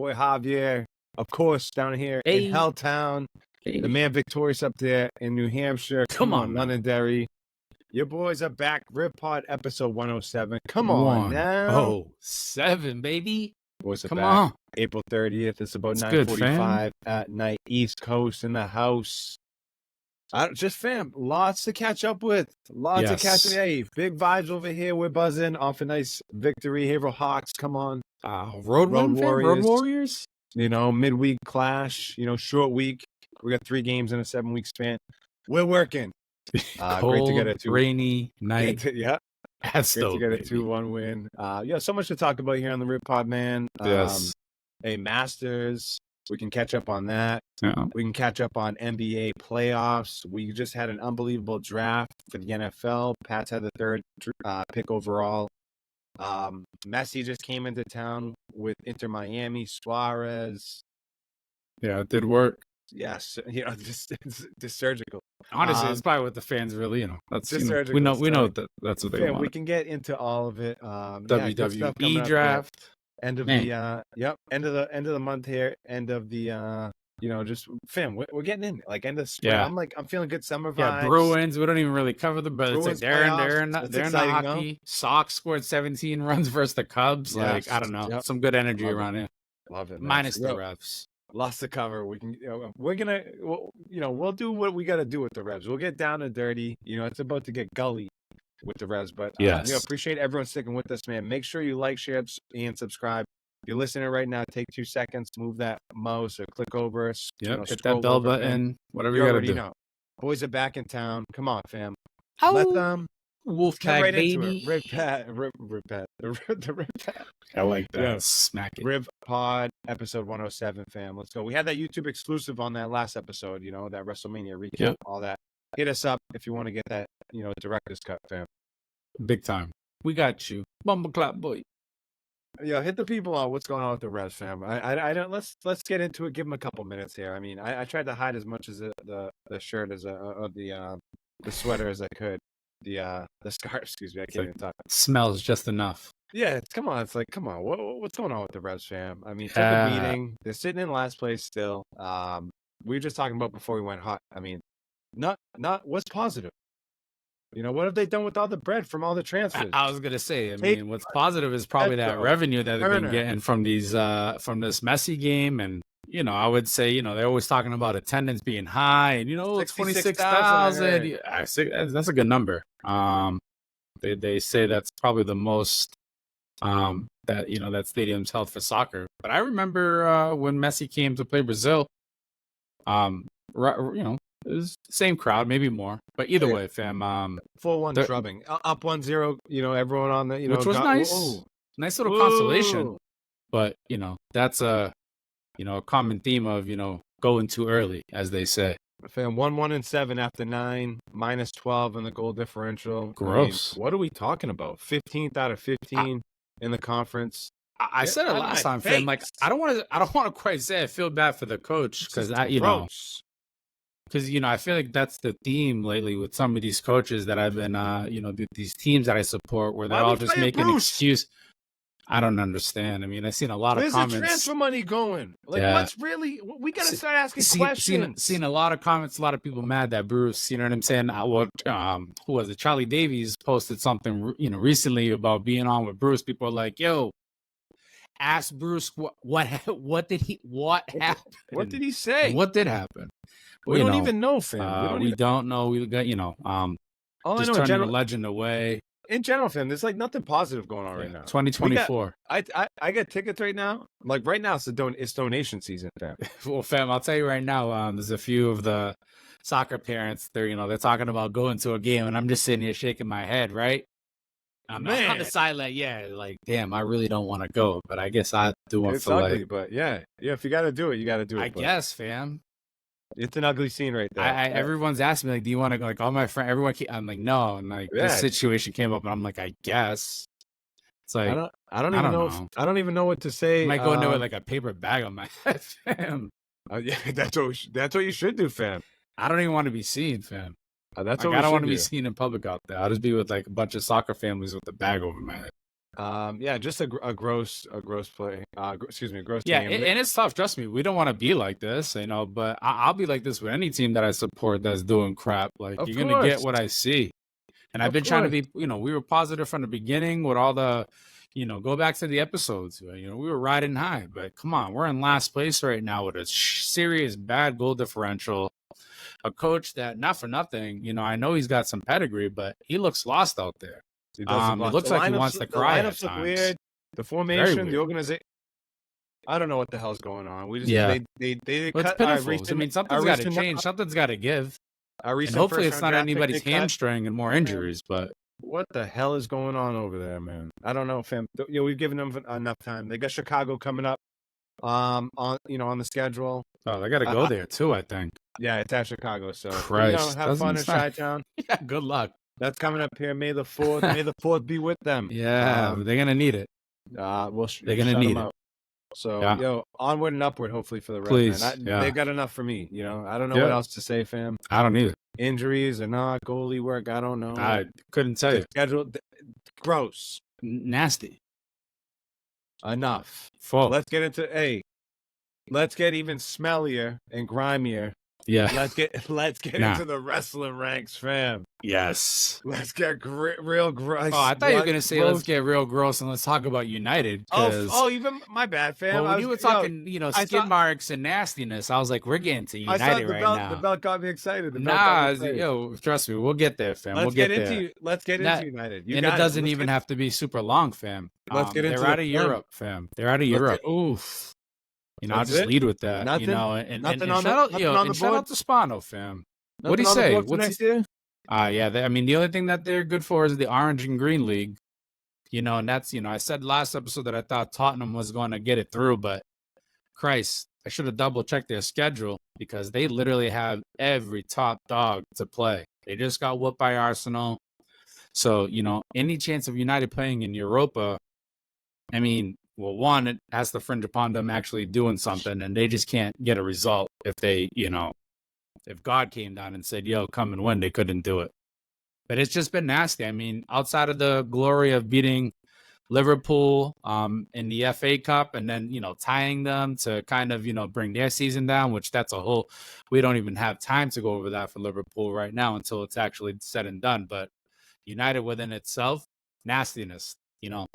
boy Javier, of course, down here in Helltown. Hey. The man Victorious up there in New Hampshire. Come on, Londonderry. Your boys are back. Rip Pod episode 107. Come on now. 107, baby. Boys are Come back. on. April 30th. It's about It's 9:45 at night. East Coast in the house. Fam, lots to catch up with. Lots to catch up. Hey, big vibes over here. We're buzzing off a nice victory. Haverhill Hawks, come on. Road Warriors. You know, midweek clash. You know, short week. We got 3 games in a 7-week span. We're working. Cold, great to get a rainy night. Yeah. That's great to get a 2-1 win. So much to talk about here on the Rip Pod, man. Yes. Masters. We can catch up on that. Yeah. We can catch up on NBA playoffs. We just had an unbelievable draft for the NFL. Pats had the 3rd pick overall. Messi just came into town with Inter Miami. Suarez. Yeah, it did work. Yes, you know, just surgical. Honestly, it's probably what the fans really, that's just we know that's what they want. We can get into all of it. WWE draft. End of end of the month here. End of the just fam. We're getting in like end of spring. Yeah. I'm feeling good summer vibes. Yeah, Bruins. We don't even really cover them, but it's like they're in the hockey. No? Sox scored 17 runs versus the Cubs. Yes. Like I don't know, some good energy Love around here. Love it. Minus the Revs. Lots to cover. We can, we're gonna, we'll do what we got to do with the Revs. We'll get down and dirty. You know, it's about to get gully with the Revs, but appreciate everyone sticking with us, man. Make sure you like, share, and subscribe. If you're listening right now, take 2 seconds, move that mouse or click over us. Yep, hit that bell button. Whatever you gotta do. Know. Boys are back in town. Come on, fam. Oh. Let them. Wolfpack, right baby. Rip Pat. The Rip Pat. I like that. Yeah. Smack it. Rip Pod, episode 107, fam. Let's go. We had that YouTube exclusive on that last episode, that WrestleMania recap, all that. Hit us up if you want to get that, director's cut, fam. Big time. We got you. Bumbleclap boy. Yeah, hit the people on what's going on with the Revs, fam. I don't. Let's get into it. Give them a couple minutes here. I mean, I tried to hide as much as the shirt as the sweater as I could. The scarf, excuse me, I can't even talk. Smells just enough. Yeah, come on. What's going on with the Revs, fam? I mean, took a beating. They're sitting in last place still. We were just talking about before we went hot. I mean, not what's positive. What have they done with all the bread from all the transfers? I was gonna say, I mean, what's positive is probably that revenue that they've been getting from these from this Messi game, and I would say, they're always talking about attendance being high, and 26,000. That's a good number. They say that's probably the most that that stadium's held for soccer. But I remember when Messi came to play Brazil, it was the same crowd, maybe more, but either way, fam. Full one drubbing, up 1-0. Everyone on the which was nice, nice little consolation. But that's a a common theme of going too early, as they say. Fam, 1-1-7 after 9, -12 in the goal differential. Gross. I mean, what are we talking about? 15th out of 15 in the conference. I said it last time, fam. Like I don't want to quite say I feel bad for the coach because Because I feel like that's the theme lately with some of these coaches that I've been, these teams that I support, where they're all just making an excuse. I don't understand. I mean, I've seen a lot of comments. Where's the transfer money going? Like, what's really? We got to start asking questions. Seen a lot of comments. A lot of people mad that Bruce. You know what I'm saying? Who was it? Charlie Davies posted something, recently about being on with Bruce. People are like, "Yo, ask Bruce what happened? What did he say? What did happen?" We don't even know, fam. We don't know. We got, all just turning a legend away. In general, fam, there's like nothing positive going on right now. 2024. I got tickets right now. Like right now, it's donation season, fam. Well, fam, I'll tell you right now. There's a few of the soccer parents. They're talking about going to a game, and I'm just sitting here shaking my head. Right. I'm on the sideline. Yeah, like damn, I really don't want to go, but I guess I do want to. Ugly, but yeah. If you got to do it, you got to do it. I guess, fam. It's an ugly scene right there. Everyone's asking me, like, do you want to go? Like, all my friends, everyone, I'm like, no. And like, this situation came up, and I'm like, I guess. It's like, I don't even know. I don't even know what to say. I might go into it like a paper bag on my head, fam. Yeah, that's what you should do, fam. I don't even want to be seen, fam. That's I don't want to be seen in public out there. I'll just be with like a bunch of soccer families with a bag over my head. Just a gross play. Excuse me, a gross Yeah, game. and it's tough. Trust me, we don't want to be like this, But I'll be like this with any team that I support that's doing crap. Like Of you're gonna get course, what I see, and I've of been trying to course. be. We were positive from the beginning with all the, go back to the episodes. We were riding high, but come on, we're in last place right now with a serious bad goal differential. A coach that, not for nothing, I know he's got some pedigree, but he looks lost out there. It does look It lost. looks The like he lineups, wants to the cry at lineups look times. weird. The Very formation, the weird. organization. I don't know what the hell's going on. We just Yeah. they Well, it's cut our pitiful. recent. Something's got to change. Something's got to give. Our And recent hopefully first it's round not draft pick anybody's they cut. hamstring and more injuries, but What the hell is going on over there, man? I don't know, fam. We've given them enough time. They got Chicago coming up, on the schedule. oh, they got to go there too, I think. Yeah, it's at Chicago, so Christ, have fun in Chi-Town. Yeah, good luck. That's coming up here. May the 4th be with them. Yeah, they're gonna need it. They're They're gonna need it. So, Yeah. onward and upward, hopefully, for the Revs, Please, man. yeah. They've got enough for me, I don't know Yeah. what else to say, fam. I don't either. Injuries or not, goalie work, I don't know. I couldn't tell The you. schedule, gross. Nasty. Enough. Full. Let's get even smellier and grimier. Yeah. Let's get into the wrestling ranks, fam. Yes. Let's get real gross. Oh, I thought you were gonna say let's get real gross and let's talk about United. Even my bad, fam. Well, when you were talking, skid marks and nastiness, I was like, we're getting to United right now. The belt got me excited. Trust me, we'll get there, fam. Let's get into United. And it doesn't even have to be super long, fam. They're out of Europe, fam. They're out of Europe. Oof. I'll just lead with that. Nothing, and shout out to Spano, fam. What do you say? What's year? Yeah. The only thing that they're good for is the Orange and Green League. And that's, I said last episode that I thought Tottenham was going to get it through, but Christ, I should have double checked their schedule because they literally have every top dog to play. They just got whooped by Arsenal. So, any chance of United playing in Europa, well, one, it has to fringe upon them actually doing something, and they just can't get a result if they, if God came down and said, yo, come and win, they couldn't do it. But it's just been nasty. Outside of the glory of beating Liverpool in the FA Cup and then, tying them to kind of, bring their season down, which that's we don't even have time to go over that for Liverpool right now until it's actually said and done. But United within itself, nastiness.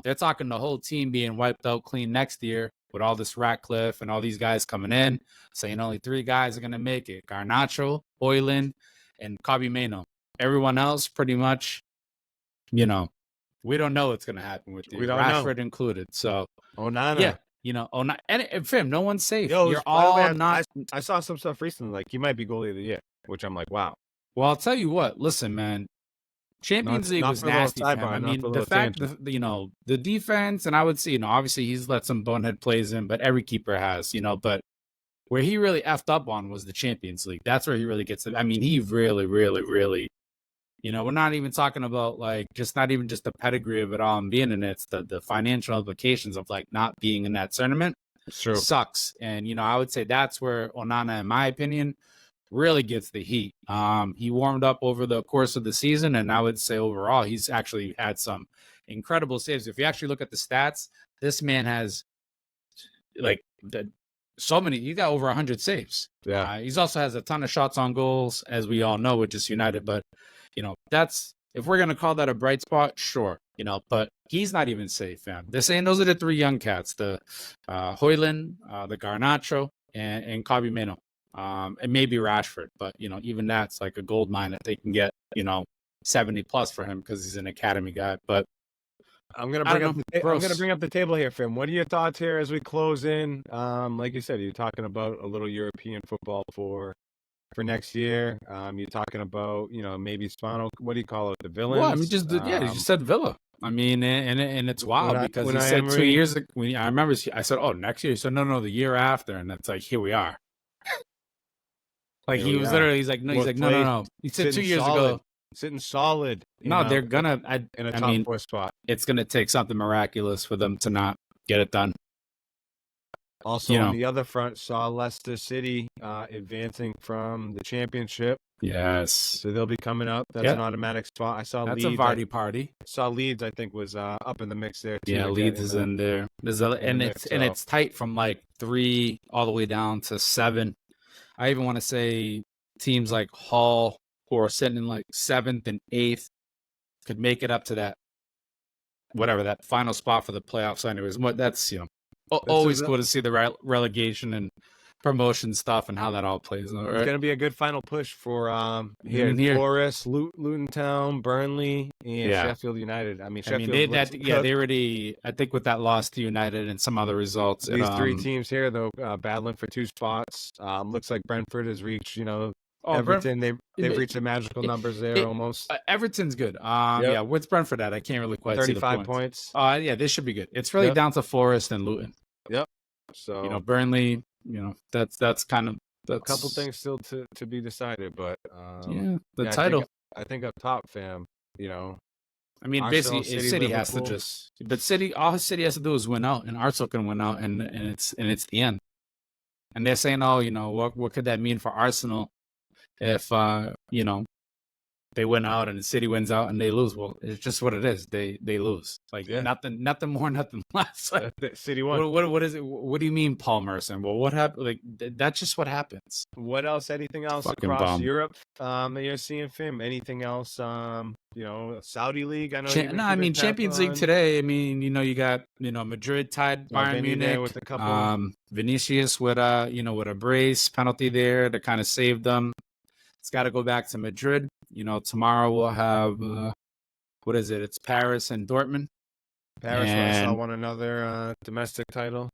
They're talking the whole team being wiped out clean next year with all this Ratcliffe and all these guys coming in, saying only 3 guys are going to make it. Garnacho, Hoyland, and Kobe Mainoo. Everyone else, pretty much, we don't know what's going to happen with you. Rashford included. So, Onana. Yeah, and fam, no one's safe. Yo, you're all not. I saw some stuff recently, like he might be goalie of the year, which I'm like, wow. Well, I'll tell you what. Listen, man. Champions League was nasty. The fact, the defense, and I would say, obviously he's let some bonehead plays in, but every keeper has, but where he really effed up on was the Champions League. That's where he really gets it. He really, really, really, we're not even talking about not even just the pedigree of it all and being in it. It's the financial implications of not being in that tournament. It's true. Sucks. And, I would say that's where Onana, in my opinion, really gets the heat. He warmed up over the course of the season, and I would say overall he's actually had some incredible saves. If you actually look at the stats, this man has so many. He got over 100 saves. Yeah. He's also has a ton of shots on goals, as we all know, which is United. But that's, if we're gonna call that a bright spot, sure. But he's not even safe, fam. They're saying those are the 3 young cats: the Hoyland, the Garnacho, and Kobe Mainoo. And maybe Rashford, but even that's like a gold mine that they can get 70 plus for him because he's an academy guy. But I'm gonna bring up the table here, fam. What are your thoughts here as we close in? Like you said, you're talking about a little European football for next year. You're talking about maybe Spano. What do you call it? The villains. Well, you just said Villa. And it's wild because he said 2 years ago. I remember I said, "Oh, next year." He said, "No, the year after," and it's like, here we are. He was literally, he's like, no. He said 2 years ago. Sitting solid. No, they're gonna in a top 4 spot. It's gonna take something miraculous for them to not get it done. Also, on the other front, saw Leicester City advancing from the championship. Yes. So they'll be coming up. That's an automatic spot. I saw That's Leeds. a Vardy party. Saw Leeds, I think, was up in the mix there too. Yeah, Leeds is in there. It's tight from like 3 all the way down to 7. I even want to say teams like Hull, who are sitting in like 7th and 8th, could make it up to that, whatever, that final spot for the playoffs. Anyways, that's always cool to see the relegation and promotion stuff and how that all plays out. Right? It's going to be a good final push for here. Forest, Luton Town, Burnley, and Sheffield United. I mean, they already. I think with that loss to United and some other results, these 3 teams here though battling for 2 spots. Looks like Brentford has reached Everton. They've reached the magical numbers there almost. Everton's good. Yeah, what's Brentford at? I can't really quite see the 35 points. Yeah, they should be good. It's really down to Forest and Luton. Yep. So Burnley. That's kind of a couple things still to be decided, but the title. I think up top, fam. I mean, basically, City has to all City has to do is win out, and Arsenal can win out, and it's the end. And they're saying, what could that mean for Arsenal if they win out and the City wins out and they lose? Well, it's just what it is. They lose. Like nothing more, nothing less. Like, City won. What is it? What do you mean, Paul Merson? Well, what happened? Like that's just what happens. What else? Anything else across Europe that you're seeing, Fim? Anything else? Saudi League. I know. I mean Champions League today. I mean, you got Madrid tied Bayern Munich with a couple. Vinicius with a brace penalty there to kind of save them. It's got to go back to Madrid. Tomorrow we'll have, what is it? It's Paris and Dortmund. Paris won another domestic title,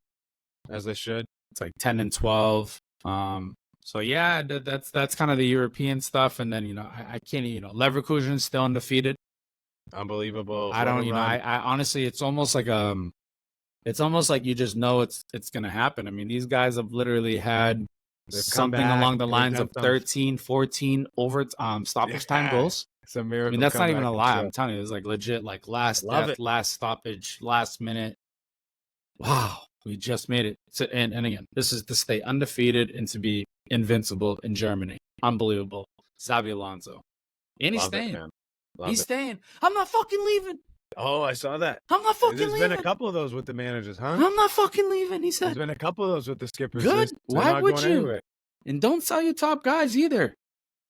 as they should. It's like 10 and 12. So yeah, that's kind of the European stuff. And then, I can't, Leverkusen's still undefeated. Unbelievable. I don't, I honestly, it's almost like you just know it's going to happen. I mean, these guys have literally had something along the lines of 13, 14 stoppage time goals. It's a miracle. I mean, that's not even a lie. I'm telling you, it's like legit, like last stoppage, last minute. Wow, we just made it. So, and again, this is to stay undefeated and to be invincible in Germany. Unbelievable. Xabi Alonso. And he's staying. He's staying. I'm not fucking leaving. Oh, I saw that. I'm not fucking leaving. There's been a couple of those with the managers, huh? I'm not fucking leaving, he said. There's been a couple of those with the skippers. Good. Why would you? Anywhere. And don't sell your top guys either.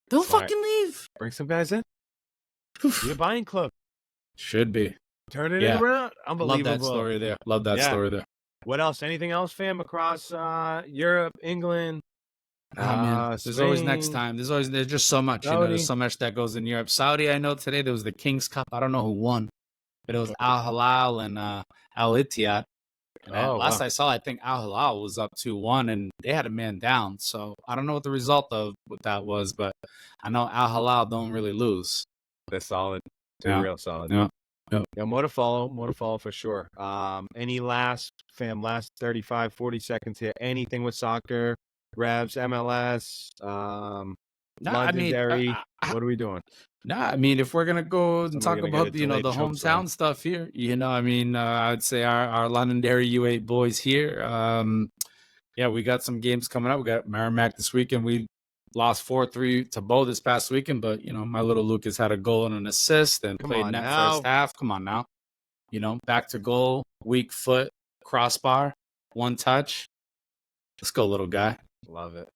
Don't fucking leave. Bring some guys in. Be a buying club. Should be. Turn it around. Unbelievable. Love that story there. Love that story there. What else? Anything else, fam, across Europe, England? There's always next time. There's just so much. There's so much that goes in Europe. Saudi, I know today there was the King's Cup. I don't know who won. But it was Al Hilal and Al Ittihad. Last I saw, I think Al Hilal was up 2-1, and they had a man down. So I don't know what the result of what that was, but I know Al Hilal don't really lose. They're solid. They're real solid. Yeah, more to follow for sure. Any last 35, 40 seconds here? Anything with soccer, Revs, MLS, Londonderry? What are we doing? I mean, if we're gonna go and talk about the hometown stuff here, I would say our Londonderry U8 boys here. We got some games coming up. We got Merrimack this weekend. We lost 4-3 to Bow this past weekend, but my little Lucas had a goal and an assist and played net first half. Come on now, back to goal, weak foot, crossbar, one touch. Let's go, little guy. Love it.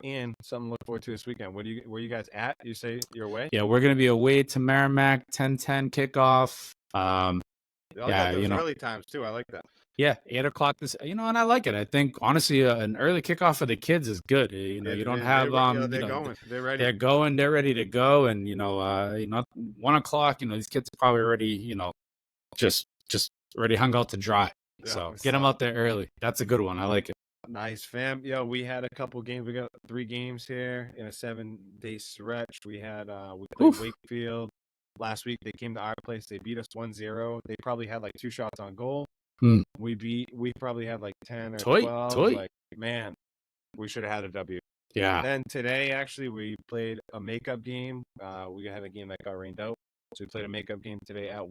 And something to look forward to this weekend. Where you guys at? You say you're away? Yeah, we're gonna be away to Merrimack, 10:10 kickoff. Early times too. I like that. Yeah, 8:00 this. And I like it. I think honestly, an early kickoff for the kids is good. You don't have they're going. They're ready. They're going. They're ready to go. And 1:00. These kids are probably already just already hung out to dry. Yeah, so get them out there early. That's a good one. I like it. Nice, fam. We had a couple games. We got 3 games here in a 7-day stretch. We played Wakefield last week. They came to our place. They beat us 1-0. They probably had like 2 shots on goal. We probably had like 10 or 12. Like, man, we should have had a W. Yeah. And then today, actually, we played a makeup game. We had a game that got rained out. So we played a makeup game today at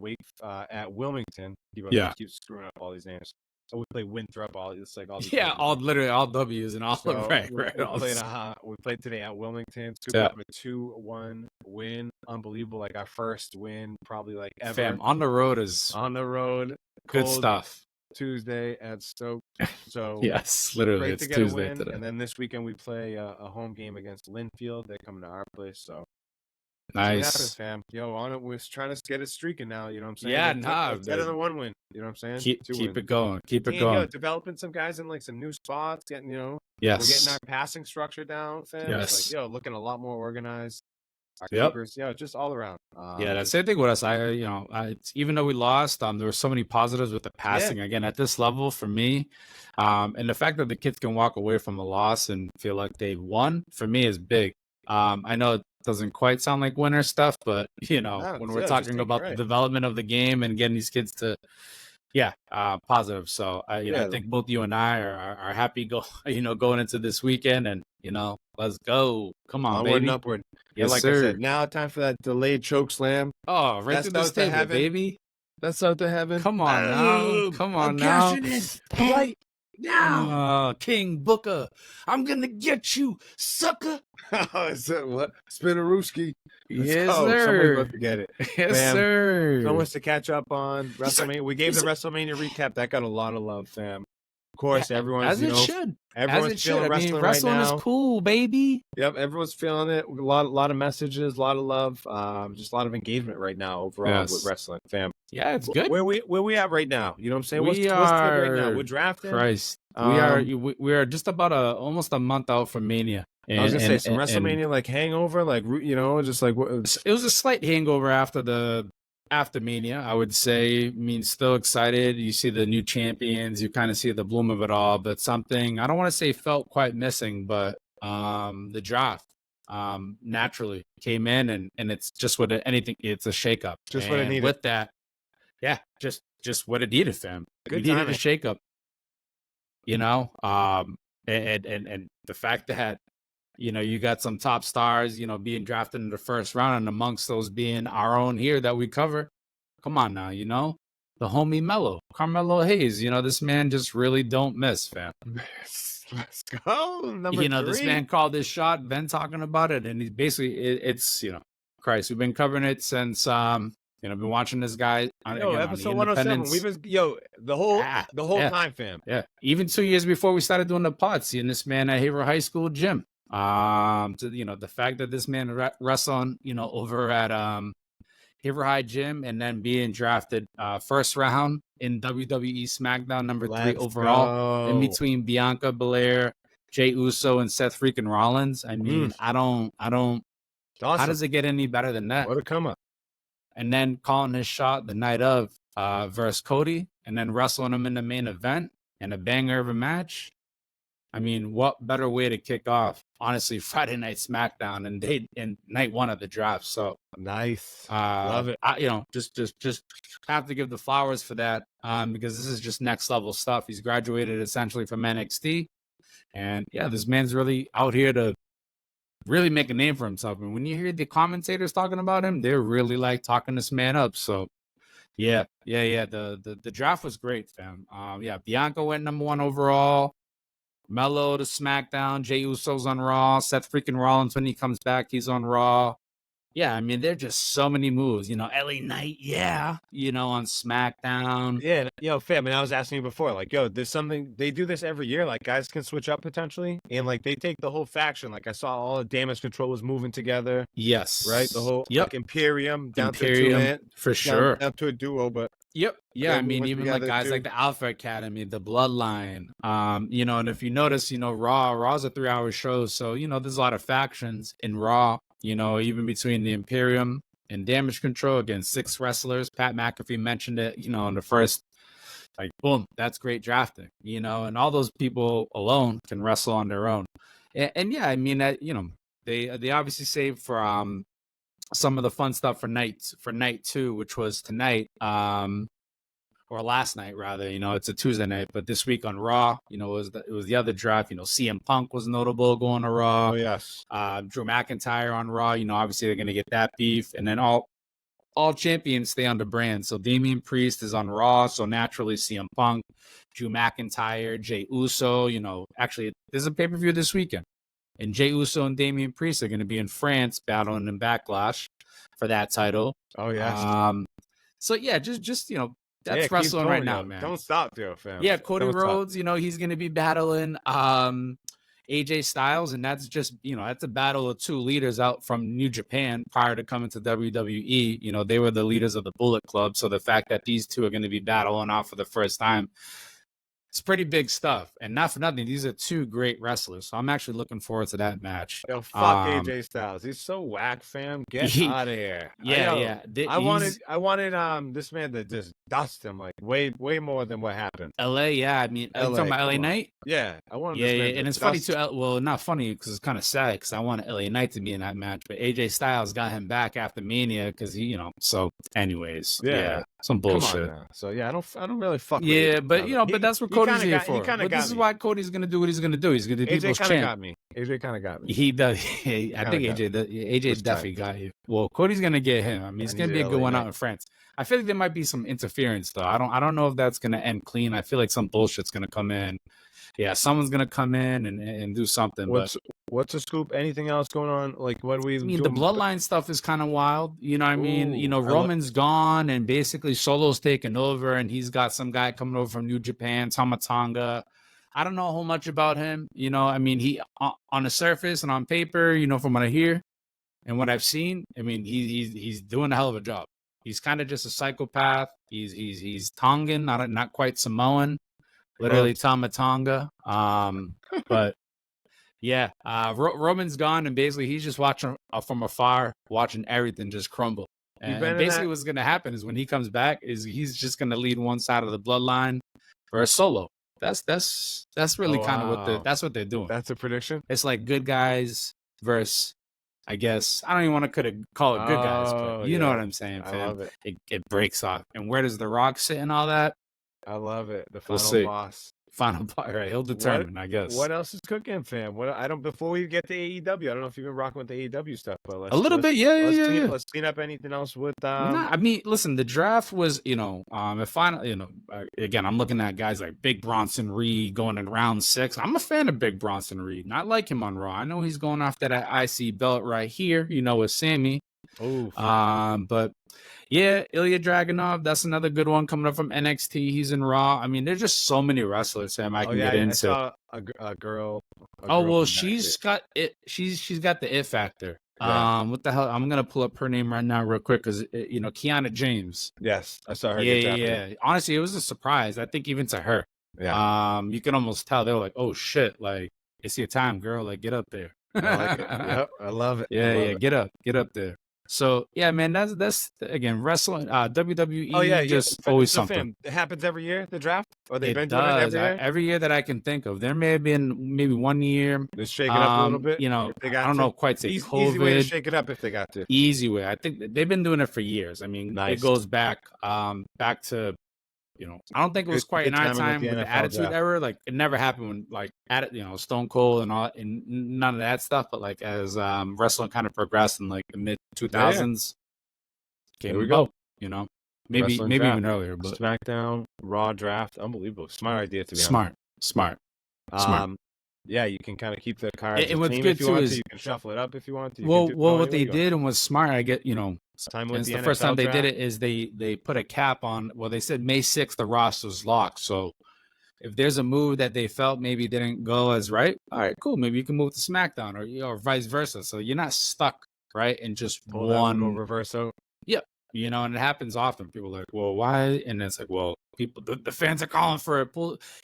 Wilmington. Keep screwing up all these names. So we play Winthrop. It's like all these Yeah, literally all W's and all right. We played today at Wilmington. Yeah. 2-1 win. Unbelievable. Like our first win, probably like ever. Fam, on the road is on the road. Good stuff. Tuesday at Stoke. So yes, literally, great it's to get Tuesday a win. today. And then this weekend we play a home game against Linfield. They're coming to our place. So nice, fam. Yo, on it. We're trying to get it streaking now. You know what I'm saying? Yeah, better than 1 win. You know what I'm saying? Keep it going. Keep it going. Developing some guys in like some new spots. Getting yes, we're getting our passing structure down, fam. Yes, it's like looking a lot more organized. Our keepers, just all around. The same thing with us. Even though we lost, there were so many positives with the passing. Again, at this level, for me, and the fact that the kids can walk away from a loss and feel like they won, for me, is big. I know it doesn't quite sound like winner stuff, but when we're talking about the development of the game and getting these kids to, positive. So I think both you and I are happy going into this weekend, and let's go. Come on, onward baby. And upward. Yes, like sir. I said, now time for that delayed choke slam. Oh, right through the table, baby. That's out to heaven. Come on now. Come on now. Right now. King Booker. I'm going to get you, sucker. Is that what? Spinarooski. Yes, sir. Somebody forget it. Yes, sir. So much to catch up on. WrestleMania. We gave the WrestleMania recap. That got a lot of love, fam. Of course, everyone's as it should. Everyone's feeling wrestling right now. Wrestling is cool, baby. Yep, everyone's feeling it. A lot of messages, a lot of love, just a lot of engagement right now overall with wrestling, fam. Yeah, it's good. Where we at right now? You know what I'm saying? What's good right now? We're drafting. Christ, we are just about almost a month out from Mania. And, I was gonna say some WrestleMania like hangover, like just like it was a slight hangover after Mania, I would say. I mean, still excited. You see the new champions, you kind of see the bloom of it all, but something I don't want to say felt quite missing, but the draft naturally came in, and it's just what it's a shakeup. Just what it needed. With that, just what it needed, fam. We needed a shakeup. And the fact that you got some top stars, being drafted in the first round, and amongst those being our own here that we cover. Come on now, the homie Carmelo Hayes. This man just really don't miss, fam. Let's go. Number 3. This man called his shot, been talking about it, and he's basically it's Christ. We've been covering it since been watching this guy on episode 107. We've been the whole time, fam. Yeah, even 2 years before we started doing the pod, seeing this man at Haver High School gym. The fact that this man wrestled over at Haver High Gym, and then being drafted first round in WWE SmackDown, number 3 overall, in between Bianca Belair, Jey Uso, and Seth freaking Rollins. I mean, I don't. Awesome. How does it get any better than that? What a come up! And then calling his shot the night of versus Cody, and then wrestling him in the main event and a banger of a match. I mean, what better way to kick off, honestly, Friday Night SmackDown and night 1 of the draft. So nice, love it. Just have to give the flowers for that, because this is just next level stuff. He's graduated essentially from NXT, and this man's really out here to really make a name for himself. And when you hear the commentators talking about him, they're really like talking this man up. So the draft was great, fam. Bianca went number 1 overall. Melo to SmackDown, Jey Uso's on Raw, Seth freaking Rollins, when he comes back, he's on Raw. Yeah, I mean, there are just so many moves. LA Knight, on SmackDown. Yeah, fam, and I was asking you before, like, there's something, they do this every year, like, guys can switch up potentially, and, like, they take the whole faction. Like, I saw all the Damage Control was moving together. Yes. Right? The whole, like, Imperium, down to 2-man. For sure. Down to a duo, but. Yep. Yeah, I mean, even like guys like the Alpha Academy, the Bloodline, and if you notice, Raw's a 3-hour show. So, there's a lot of factions in Raw, even between the Imperium and Damage Control. Again, 6 wrestlers. Pat McAfee mentioned it, in the first, like, boom, that's great drafting, and all those people alone can wrestle on their own. And I mean, that, they obviously saved for, some of the fun stuff for night 2, which was tonight, or last night rather. It's a Tuesday night, but this week on Raw, it was the other draft. CM Punk was notable going to Raw. Oh yes. Drew McIntyre on Raw. Obviously they're gonna get that beef, and then all all champions stay on the brand. So Damian Priest is on Raw, so naturally CM Punk, Drew McIntyre, Jey Uso. Actually, there's a pay-per-view this weekend, and Jey Uso and Damian Priest are going to be in France battling in Backlash for that title. Oh yeah. So yeah, just that's wrestling right now, man. Don't stop, fam. Yeah, Cody Rhodes, he's going to be battling AJ Styles, and that's just, that's a battle of two leaders out from New Japan prior to coming to WWE. They were the leaders of the Bullet Club, so the fact that these two are going to be battling out for the first time, it's pretty big stuff. And not for nothing, these are two great wrestlers, so I'm actually looking forward to that match. Yo, fuck AJ Styles. He's so whack, fam. Get out of here. Yeah. I wanted this man to just dust him like way more than what happened. LA, yeah. I mean, are you talking about LA Knight? Yeah, I wanted. Yeah, and it's funny too. Well, not funny because it's kind of sad because I wanted LA Knight to be in that match, but AJ Styles got him back after Mania because he, So, anyways, yeah, some bullshit. So yeah, I don't really fuck. Yeah, with but that's what Cody's here for. But this is why Cody's gonna do what he's gonna do. He's gonna be people's champ. AJ kind of got me. He does. I think AJ definitely got you. Well, Cody's gonna get him. I mean, it's gonna be a good one out in France. I feel like there might be some interference though. I don't know if that's gonna end clean. I feel like some bullshit's gonna come in. Yeah, someone's gonna come in and do something. What's the scoop? Anything else going on? Like, what do we? I mean, the bloodline stuff is kind of wild. You know what I mean? Roman's gone, and basically Solo's taken over, and he's got some guy coming over from New Japan, Tama Tonga. I don't know a whole much about him. I mean, he on the surface and on paper, from what I hear and what I've seen, I mean, he's doing a hell of a job. He's kind of just a psychopath. He's Tongan, not quite Samoan. Literally Tama Tonga. But yeah, Roman's gone, and basically he's just watching from afar, watching everything just crumble. And basically what's going to happen is when he comes back, is he's just going to lead one side of the bloodline for a Solo. That's really kind of that's what they're doing. That's a prediction. It's like good guys versus, I guess, I don't even want to call it good guys, but you know what I'm saying, fam. I love it. It breaks off. And where does The Rock sit and all that? I love it. The final boss. Final boss, right? He'll determine, I guess. What else is cooking, fam? Before we get to AEW, I don't know if you've been rocking with the AEW stuff, but let's clean up anything else with. I mean, listen, the draft was, again, I'm looking at guys like Big Bronson Reed going in round 6. I'm a fan of Big Bronson Reed. Not like him on Raw. I know he's going after that IC belt right here, with Sammy. But yeah, Ilya Dragunov, that's another good one coming up from NXT. He's in Raw. I mean, there's just so many wrestlers, Sam, I can get into. I saw a girl. She's got it. She's got the it factor. Yeah. What the hell? I'm gonna pull up her name right now, real quick, because Kiana James. Yes, I saw her. Yeah. Honestly, it was a surprise. I think even to her. Yeah. You can almost tell they were like, "Oh shit! Like, it's your time, girl. Like, get up there." I like it. Yep, I love it. Yeah. Get up there. So yeah, man, that's again wrestling. WWE just always something. It happens every year. The draft, or they've been doing it every year. Every year that I can think of. There may have been maybe 1 year. They're shaking up a little bit. I don't know quite say COVID. Easy way to shake it up if they got to. Easy way. I think they've been doing it for years. I mean, It goes back to. I don't think it was quite in our time with the Attitude Era. Like, it never happened when Stone Cold and all, and none of that stuff. But like as wrestling kind of progressed in like the mid 2000s, here we go. Maybe even earlier. But SmackDown, Raw draft, unbelievable. Smart idea to be honest. Smart. Yeah, you can kind of keep the cards. And what's good too is you can shuffle it up if you want to. What they did and was smart, I get, it's the first time they did it is they put a cap on. Well, they said May 6th the roster's locked. So if there's a move that they felt maybe didn't go as right, all right, cool. Maybe you can move to SmackDown or vice versa. So you're not stuck right in just one reverso. Yep. And it happens often. People are like, well, why? And it's like, well, the fans are calling for it.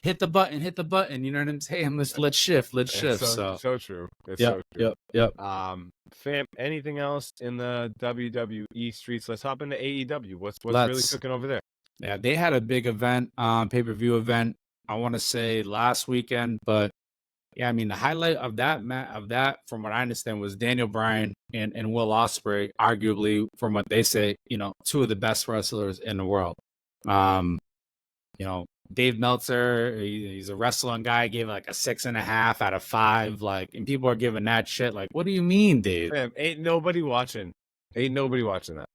Hit the button. You know what I'm saying? Let's shift. So true. It's so true. Yep. Fam, anything else in the WWE streets? Let's hop into AEW. What's really cooking over there? Yeah, they had a big event, pay-per-view event. I want to say last weekend, but yeah, I mean the highlight of that, from what I understand, was Daniel Bryan and Will Ospreay, arguably, from what they say, two of the best wrestlers in the world. Dave Meltzer, he's a wrestling guy, gave like a 6.5 out of 5. Like, and people are giving that shit. Like, what do you mean, Dave? Man, ain't nobody watching that.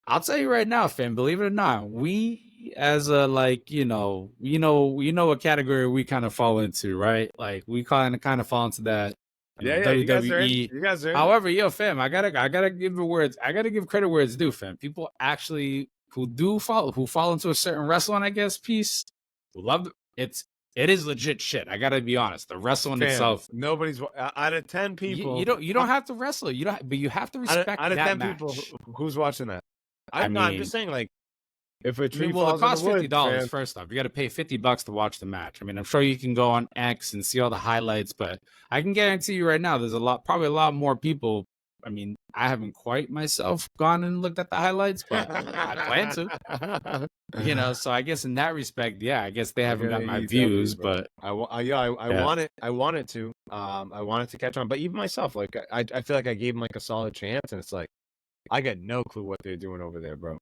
I'll tell you right now, fam. Believe it or not, we as a what category we kind of fall into, right? Like we kind of fall into that. Yeah, you guys are in. WWE. You guys are in. However, fam, I gotta give the words. I gotta give credit where it's due, fam. People actually who fall into a certain wrestling, I guess, piece, who love it is legit shit. I gotta be honest. The wrestling itself, nobody's out of 10 people. You don't have to wrestle. You don't, but you have to respect out of that 10 match. people. Who's watching that? I'm just saying, like, if a tree it falls costs in the $50. woods, First off, you got to pay $50 to watch the match. I mean, I'm sure you can go on X and see all the highlights, but I can guarantee you right now, there's probably a lot more people. I mean, I haven't quite myself gone and looked at the highlights, but I plan to. So I guess in that respect, yeah, I guess they haven't got my views, but I want it. I wanted to. I wanted to catch on, but even myself, like, I feel like I gave them like a solid chance, and it's like I got no clue what they're doing over there, bro.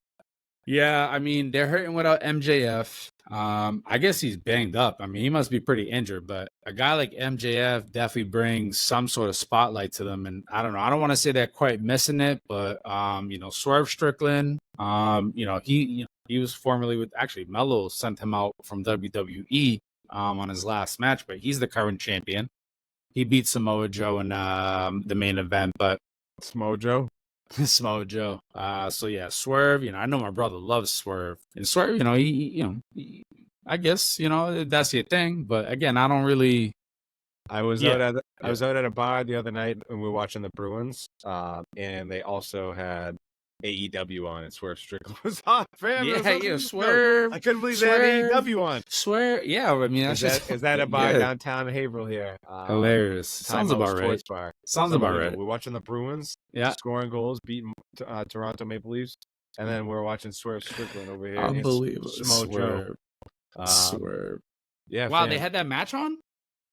Yeah, I mean, they're hurting without MJF. I guess he's banged up. I mean, he must be pretty injured, but a guy like MJF definitely brings some sort of spotlight to them. And I don't know. I don't want to say they're quite missing it, but Swerve Strickland, he was formerly with, actually Mello sent him out from WWE on his last match, but he's the current champion. He beat Samoa Joe in the main event, but Samoa Joe. Samoa Joe. So yeah, Swerve. I know my brother loves Swerve, and Swerve. I guess that's your thing. But again, I don't really. I was out at a bar the other night and we were watching the Bruins, and they also had AEW on, and Swerve Strickland was on. Swerve. I couldn't believe they had AEW on. Swerve. Yeah, I mean, is that a bar downtown in Haverhill here? Hilarious. Sounds about right. Bar. Sounds about right. We're watching the Bruins. Yeah, scoring goals, beating Toronto Maple Leafs, and then we're watching Swerve Strickland over here. Unbelievable. Swerve. Swerve. Yeah. Wow, they had that match on.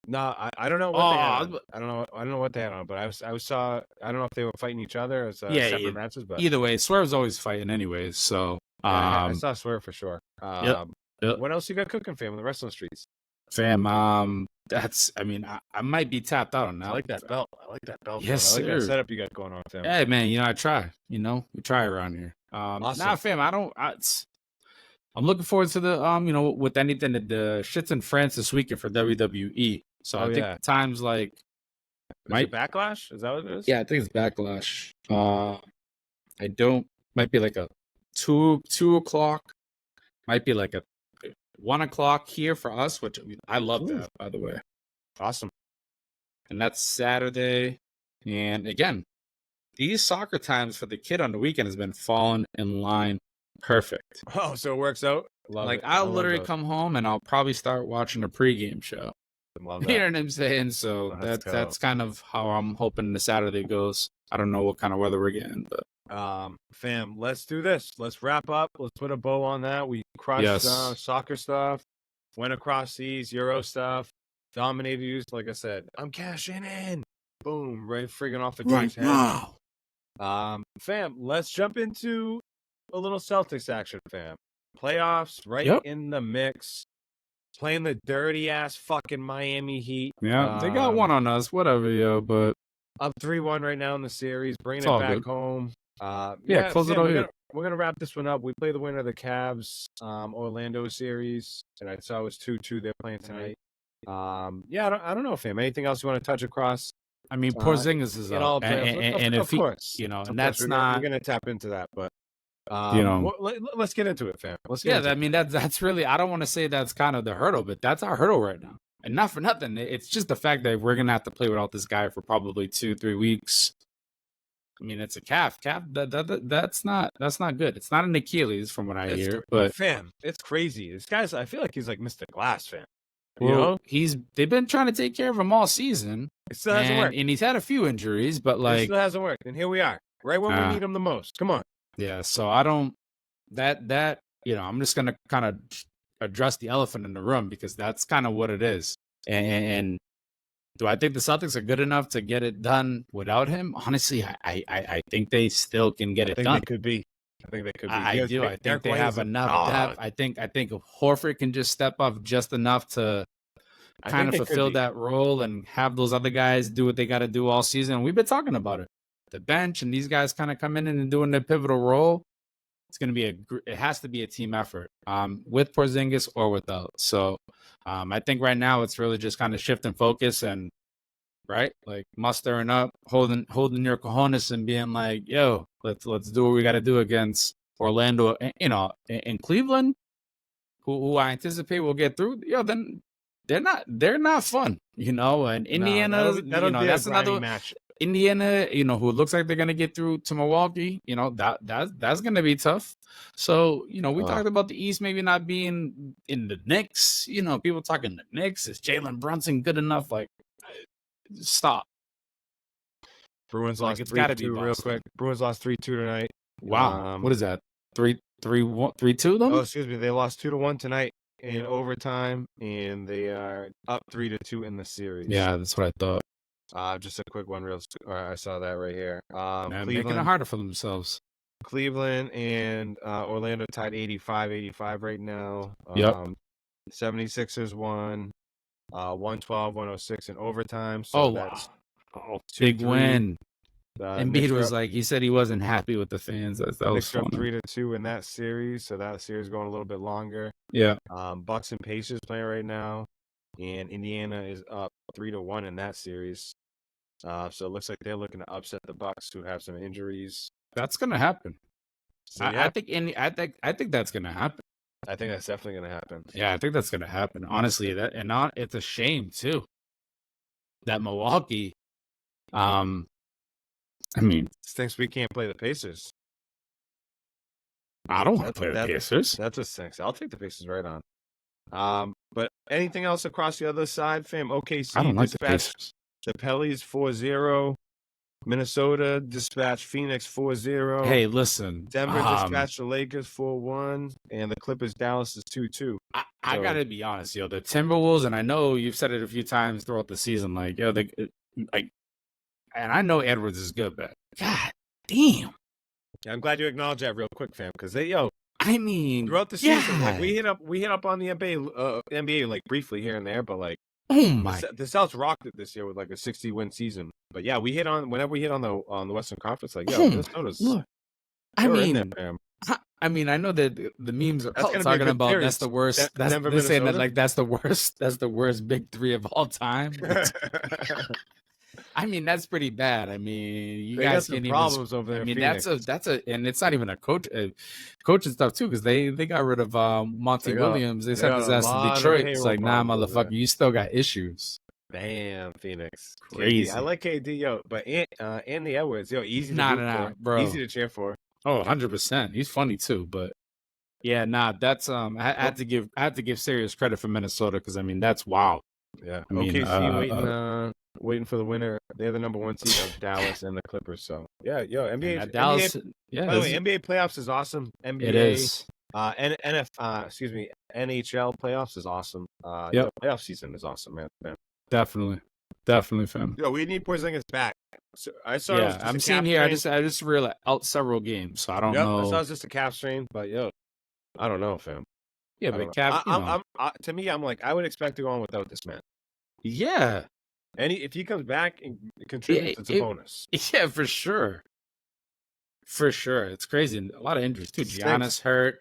No, I don't know what they had on. I don't know what they had on, but I saw. I don't know if they were fighting each other as separate matches. But either way, Swerve's always fighting anyways. So I saw Swerve for sure. Yep. What else you got cooking, fam, in the wrestling streets? Fam, that's. I mean, I might be tapped out on that. I like that belt. Yes, sir. I like sir. that setup you got going on, fam. Hey, man, I try. We try around here. Awesome. Nah, fam, I'm looking forward to the with anything that the shit's in France this weekend for WWE. So I think times like Backlash? Is that what it is? Yeah, I think it's Backlash. Might be like a 2 o'clock. Might be like a 1 o'clock here for us, which I love that, by the way. Awesome. And that's Saturday. And again, these soccer times for the kid on the weekend has been falling in line perfect. Oh, so it works out? I'll literally come home and I'll probably start watching a pregame show. Love that. You know what I'm saying? So that's kind of how I'm hoping the Saturday goes. I don't know what kind of weather we're getting, but fam, let's do this. Let's wrap up. Let's put a bow on that. We crushed soccer stuff, went across seas, Euro stuff, dominated you. Like I said, I'm cashing in. Boom, right friggin' off the James head. Now. Fam, let's jump into a little Celtics action, fam. Playoffs in the mix. Playing the dirty ass fucking Miami Heat. Yeah, they got one on us. Whatever, but up 3-1 right now in the series. Bringing it back home. Close it out here. We're gonna wrap this one up. We play the winner of the Cavs Orlando series, and I saw it was 2-2. They're playing tonight. I don't know, fam. Anything else you want to touch across? I mean, Porzingis is up, and of course, and that's not. We're gonna tap into that, but. Let's get into it, fam. I mean, that's really. I don't want to say that's kind of the hurdle, but that's our hurdle right now. And not for nothing. It's just the fact that we're gonna have to play without this guy for probably 2-3 weeks. I mean, it's a calf. That's not good. It's not an Achilles, from what I hear. But fam, it's crazy. This guy's. I feel like he's like Mr. Glass, fam. They've been trying to take care of him all season. It still hasn't worked, and he's had a few injuries, but it still hasn't worked. And here we are, right when we need him the most. Come on. Yeah, so I don't I'm just gonna kind of address the elephant in the room because that's kind of what it is. And do I think the Celtics are good enough to get it done without him? Honestly, I think they still can get it done. I think they could be. I do. I think they have enough depth. I think if Horford can just step up just enough to kind of fulfill that role and have those other guys do what they got to do all season. We've been talking about it. The bench and these guys kind of come in and doing their pivotal role. it's going to be it has to be a team effort, with Porzingis or without. So, I think right now it's really just kind of shifting focus and right, like mustering up, holding your cojones and being like, yo, let's do what we got to do against Orlando, in Cleveland, who I anticipate will get through. Then they're not fun, and Indiana, that's another match. Indiana, who looks like they're gonna get through to Milwaukee, that's gonna be tough. So, we talked about the East maybe not being in the Knicks. People talking the Knicks. Is Jalen Brunson good enough? Like, stop. Bruins lost 3-2 real quick. Bruins lost 3-2 tonight. Wow. What is that? 3-2 though? Oh, excuse me. They lost 2-1 tonight in overtime, and they are up 3-2 in the series. Yeah, that's what I thought. Just a quick one, I saw that right here. Making it harder for themselves. Cleveland and Orlando tied 85 right now. Yep. 76ers won 112-106 in overtime. So that's big win. Embiid was like, he said he wasn't happy with the fans. That was funny. 3-2 in that series, so that series going a little bit longer. Yeah. Bucks and Pacers playing right now, and Indiana is up 3-1 in that series. So it looks like they're looking to upset the Bucks, who have some injuries. That's gonna happen. So, yeah. I think that's gonna happen. I think that's definitely gonna happen. Yeah, I think that's gonna happen. Honestly, it's a shame too that Milwaukee. I mean, stinks we can't play the Pacers. I don't want to play the Pacers. That's a stinks. I'll take the Pacers right on. But anything else across the other side, fam? OKC I don't like the Pacers. The Pellies 4-0. Minnesota dispatched Phoenix 4-0. Hey, listen. Denver dispatched the Lakers 4-1. And the Clippers Dallas is 2-2. I gotta be honest, the Timberwolves, and I know you've said it a few times throughout the season, and I know Edwards is good, but God damn. Yeah, I'm glad you acknowledged that real quick, fam, because I mean, throughout the season, like we hit up on the NBA like briefly here and there, but like, oh my, the Celtics rocked it this year with like a 60-win season. But yeah, whenever we hit on the Western Conference, like Minnesota's. Look, I mean, I know that the memes are talking about series. That's the worst. They're saying that like that's the worst. That's the worst big three of all time. I mean, that's pretty bad. I mean, you guys got some problems over there. I mean, Phoenix. that's and it's not even a coaching stuff too, because they got rid of Monty Williams. They sent his ass to Detroit. It's like, nah, motherfucker, you still got issues. Damn, Phoenix, crazy. I like KD, but Anthony Edwards, easy. Bro, easy to cheer for. Oh, 100%. He's funny too, but yeah, that's I had to give serious credit for Minnesota, because I mean that's wild. Yeah, I mean, OKC waiting for the winner. They're the number one seed of Dallas and the Clippers. So yeah, NBA Dallas. NBA, by the way, NBA playoffs is awesome. NBA, it is. NHL playoffs is awesome. Playoff season is awesome, man. Definitely, fam. We need Porzingis back. So I saw. Yeah, I'm seeing here. I just realized out several games, so I don't know. I saw it was just a cap strain, but I don't know, fam. Yeah, but cap. To me, I'm like, I would expect to go on without this man. Yeah. And if he comes back and contributes, it's a bonus. Yeah, for sure. For sure. It's crazy. A lot of injuries too. Giannis hurt.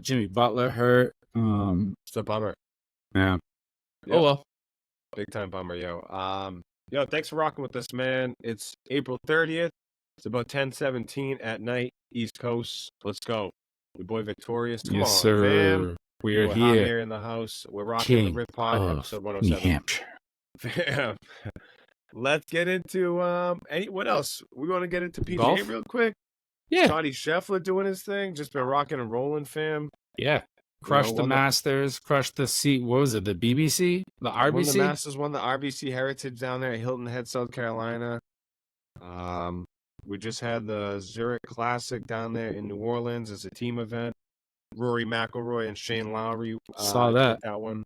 Jimmy Butler hurt. It's a bummer. Yeah. Yep. Oh well. Big time bummer, thanks for rocking with us, man. It's April 30th. It's about 10:17 at night, East Coast. Let's go. Your boy Victorious. Come on, sir. Fam. We're here in the house. We're rocking the Rip Pod, episode 107. New Hampshire. Fam. Let's get into what else? We want to get into PGA golf real quick. Yeah. Scotty Scheffler doing his thing. Just been rocking and rolling, fam. Yeah. Crushed the Masters, crushed the what was it, the BBC? The RBC? Won the Masters, won the RBC Heritage down there at Hilton Head, South Carolina. We just had the Zurich Classic down there in New Orleans as a team event. Rory McIlroy and Shane Lowry. Saw that one.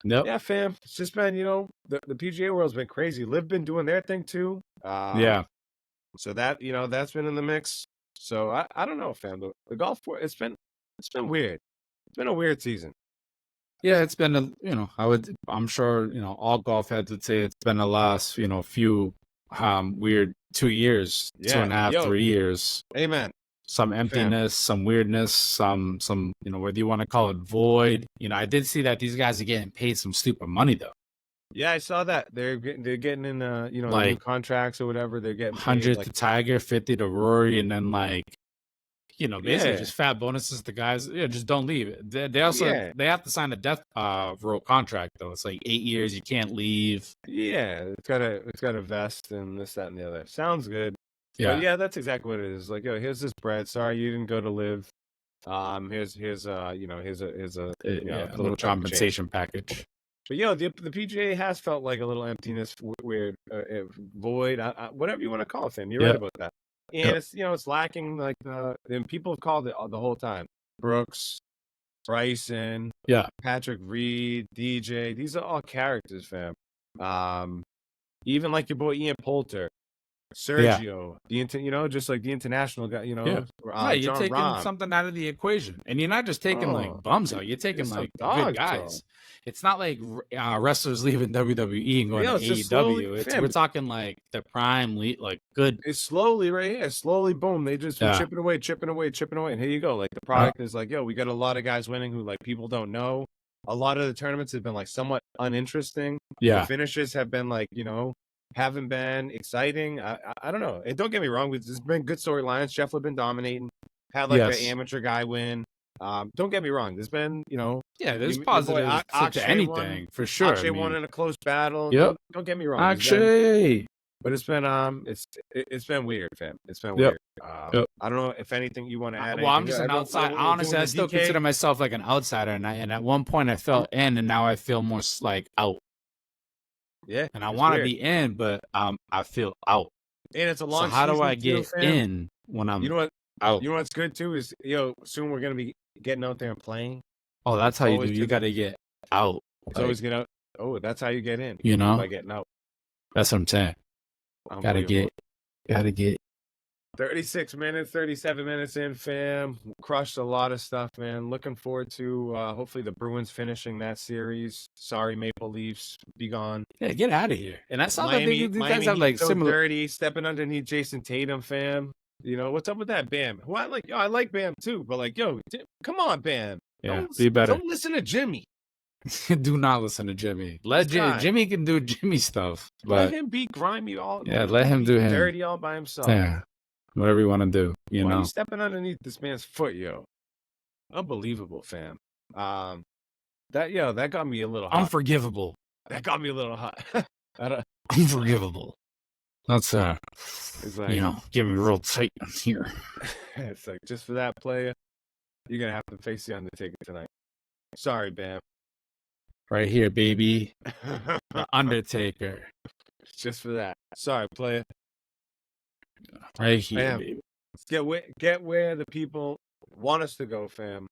Yep. Yeah, fam. It's just been, the PGA world's been crazy. Liv been doing their thing too. Yeah. So that, that's been in the mix. So I don't know, fam. The golf, it's been weird. It's been a weird season. Yeah, it's been I'm sure, all golf heads would say it's been the last, few weird 2 years, 2.5, 3 years. Amen. some emptiness, some weirdness, some whether you want to call it void. I did see that these guys are getting paid some stupid money though. Yeah, I saw that. They're getting in like, new contracts or whatever. They're getting 100 to Tiger, 50 to Rory, and then basically just fat bonuses to guys. Yeah, just don't leave. They also they have to sign a death row contract though. It's like 8 years. You can't leave. Yeah, it's got a vest and this, that, and the other. Sounds good. Yeah, but yeah, that's exactly what it is. Like, yo, here's this bread. Sorry you didn't go to live. Here's a little compensation package. But the PGA has felt like a little emptiness, weird, void, whatever you want to call it. Fam, you're right about that. And it's it's lacking, like, and people have called it the whole time. Brooks, Bryson, Patrick Reed, DJ. These are all characters, fam. Even like your boy Ian Poulter, Sergio, just like the international guy. You're John taking Rahm. Something out of the equation, and you're not just taking like bums out. You're taking like good guys. Bro. It's not like wrestlers leaving WWE and going to AEW. We're talking like the prime lead, like good. It's slowly right here. Slowly, boom. They just chipping away. And here you go. Like the product is like, we got a lot of guys winning who like people don't know. A lot of the tournaments have been like somewhat uninteresting. Yeah. The finishes have been like, haven't been exciting. I don't know. And don't get me wrong. There's been good storylines. Scheffler been dominating. Had like the amateur guy win. Don't get me wrong. There's been, there's positive to anything for sure. Akshay won in a close battle. Yep. Don't get me wrong. Akshay. But it's been it's been weird, fam. It's been weird. I don't know if anything you want to add. Well, I'm just an outsider. Honestly, I still consider myself like an outsider, and at one point I felt in, and now I feel more like out. Yeah, and I want to be in, but I feel out. And it's a long. So how do I get in when I'm? Out. You know what's good too is soon we're gonna be getting out there and playing. Oh, that's how you do. You got to get out. It's always get out. Oh, that's how you get in. By getting out. That's what I'm saying. Gotta get. 36 minutes, 37 minutes in, fam. Crushed a lot of stuff, man. Looking forward to hopefully the Bruins finishing that series. Sorry, Maple Leafs, be gone. Yeah, get out of here. And I saw that these guys have like so similar. Dirty, stepping underneath Jason Tatum, fam. What's up with that, Bam? Who I like? I like Bam too, but like, come on, Bam. Yeah, be better. Don't listen to Jimmy. Do not listen to Jimmy. Let Jimmy can do Jimmy stuff. But let him be grimy all. Yeah, let him do him. Dirty all by himself. Yeah, whatever you want to do. Why are you stepping underneath this man's foot, yo? Unbelievable, fam. That got me a little hot. Unforgivable. That got me a little hot. Unforgivable. That's it's like, get me real tight here. It's like, just for that player, you're gonna have to face the Undertaker tonight. Sorry, Bam. Right here, baby. The Undertaker. Just for that. Sorry, player. Right here, Bam. baby. Let's get where the people want us to go, fam.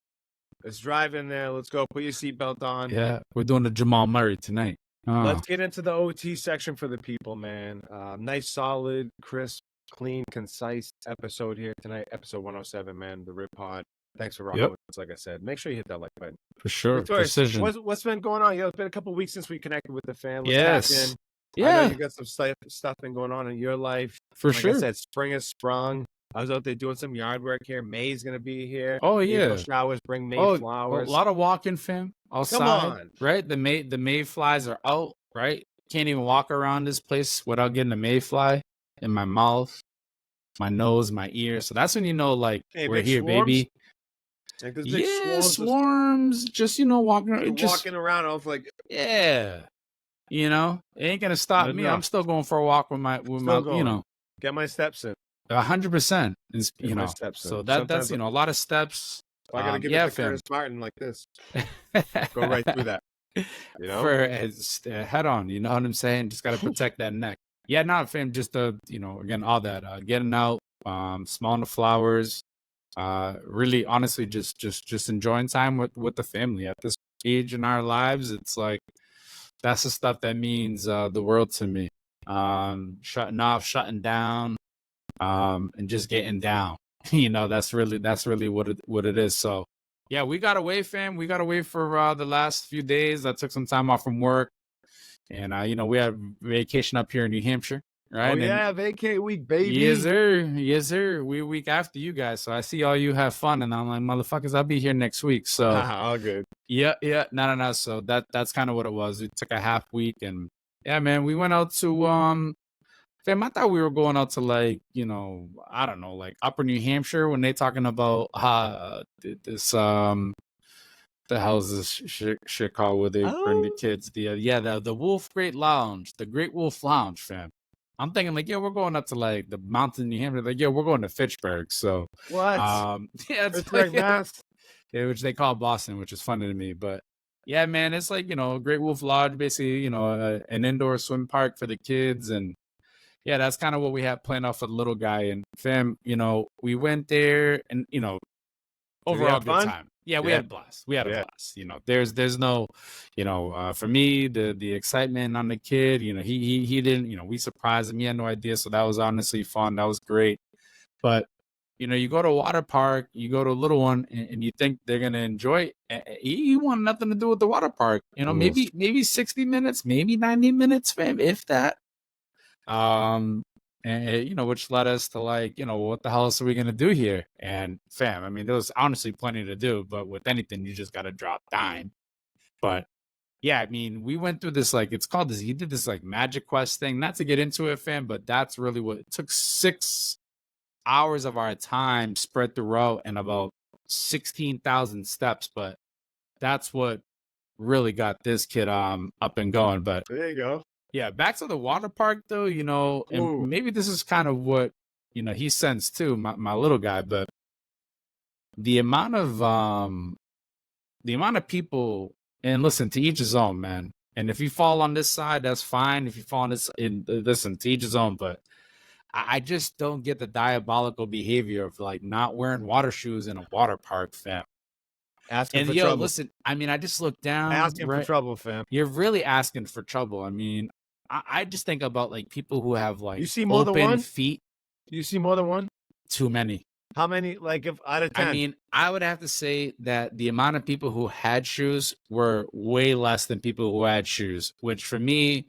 Let's drive in there. Let's go. Put your seatbelt on. Yeah, we're doing the Jamal Murray tonight. Let's get into the OT section for the people, man. Nice, solid, crisp, clean, concise episode here tonight. Episode 107, man. The Rip Pod. Thanks for rocking with us. Like I said, make sure you hit that like button. For sure. Precision. What's been going on? It's been a couple of weeks since we connected with the fam. Yes. Tap in. Yeah. I know you got some stuff been going on in your life. For sure. Like I said, spring has sprung. I was out there doing some yard work here. May's going to be here. Oh, yeah. April showers bring May flowers. A lot of walking, fam. Outside. Come on. Right? The May flies are out, right? Can't even walk around this place without getting a mayfly in my mouth, my nose, my ear. So that's when you know, like, we're here, swarms? Baby. Like swarms. Just, walking around. Walking around. I was like, yeah. It ain't going to stop me. I'm still going for a walk with my Get my steps in. 100%. So that's, a lot of steps. I got to give it to Curtis Martin like this. Go right through that. Head on, you know what I'm saying? Just got to protect that neck. Yeah, not fam. Just again, all that getting out, smelling the flowers, really, honestly, just enjoying time with the family at this age in our lives. It's like that's the stuff that means the world to me. Shutting off, shutting down, and just getting down. That's really what it is. So. Yeah, we got away, fam. We got away for the last few days. I took some time off from work. And, we had vacation up here in New Hampshire. right? Oh And yeah, vacay week, baby. yes, sir. Yes, sir. We week after you guys. So I see all you have fun, and I'm like, motherfuckers, I'll be here next week. So all good. yeah. No. So that's kind of what it was. We took a half week, and yeah, man, we went out to fam, I thought we were going out to like, I don't know, like Upper New Hampshire when they talking about this the hell's this shit called where they bring the kids the Wolf Great Lounge, the Great Wolf Lounge, fam. I'm thinking like, yeah, we're going up to like the mountain New Hampshire. Like, yeah, we're going to Fitchburg. So what? Yeah, it's Fitchburg, Mass. Yeah, which they call Boston, which is funny to me. But yeah, man, it's like, Great Wolf Lodge, basically, an indoor swim park for the kids. And yeah, that's kind of what we have planned out for the little guy. And fam, we went there and, overall good time. Yeah, we had a blast. We had a blast. There's no, for me, the excitement on the kid, he didn't, we surprised him. He had no idea. So that was honestly fun. That was great. But, you go to a water park, you go to a little one and you think they're going to enjoy it. He want nothing to do with the water park. Maybe 60 minutes, maybe 90 minutes, fam, if that. And which led us to like, what the hell else are we gonna do here? And fam, I mean, there was honestly plenty to do, but with anything, you just gotta drop dime. But yeah, I mean, we went through this like it's called this. He did this like Magic Quest thing. Not to get into it, fam, but that's really what it took. 6 hours of our time spread throughout and about 16,000 steps. But that's what really got this kid up and going. But there you go. Yeah, back to the water park though, and maybe this is kind of what, he sensed too, my little guy, but the amount of people, and listen, to each his own, man. And if you fall on this side, that's fine. If you fall on this, listen, to each his own, but I just don't get the diabolical behavior of like not wearing water shoes in a water park, fam. Asking for trouble. Listen, I mean, I just look down. Asking for trouble, fam. You're really asking for trouble. I mean, I just think about like people who have like you see more than one feet. You see more than one? Too many. How many? Like if out of 10? I mean, I would have to say that the amount of people who had shoes were way less than people who had shoes. Which for me,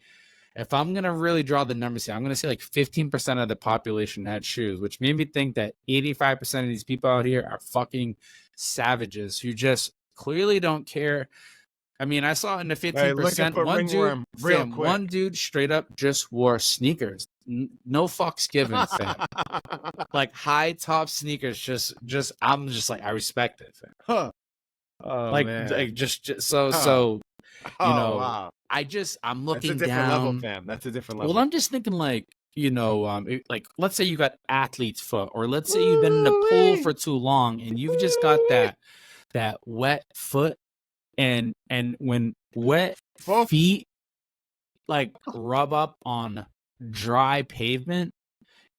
if I'm gonna really draw the numbers here, I'm gonna say like 15% of the population had shoes, which made me think that 85% of these people out here are fucking savages who just clearly don't care. I mean, I saw in the 15%, one dude straight up just wore sneakers. No fucks given, fam. Like high top sneakers, I'm just like, I respect it, fam. Huh. Oh, like, man. like so, wow. I'm looking That's a different down. level, fam. That's a different level. Well, I'm just thinking like, like let's say you got athlete's foot, or let's say you've been in the pool for too long and you've just got that wet foot. And when wet feet like rub up on dry pavement,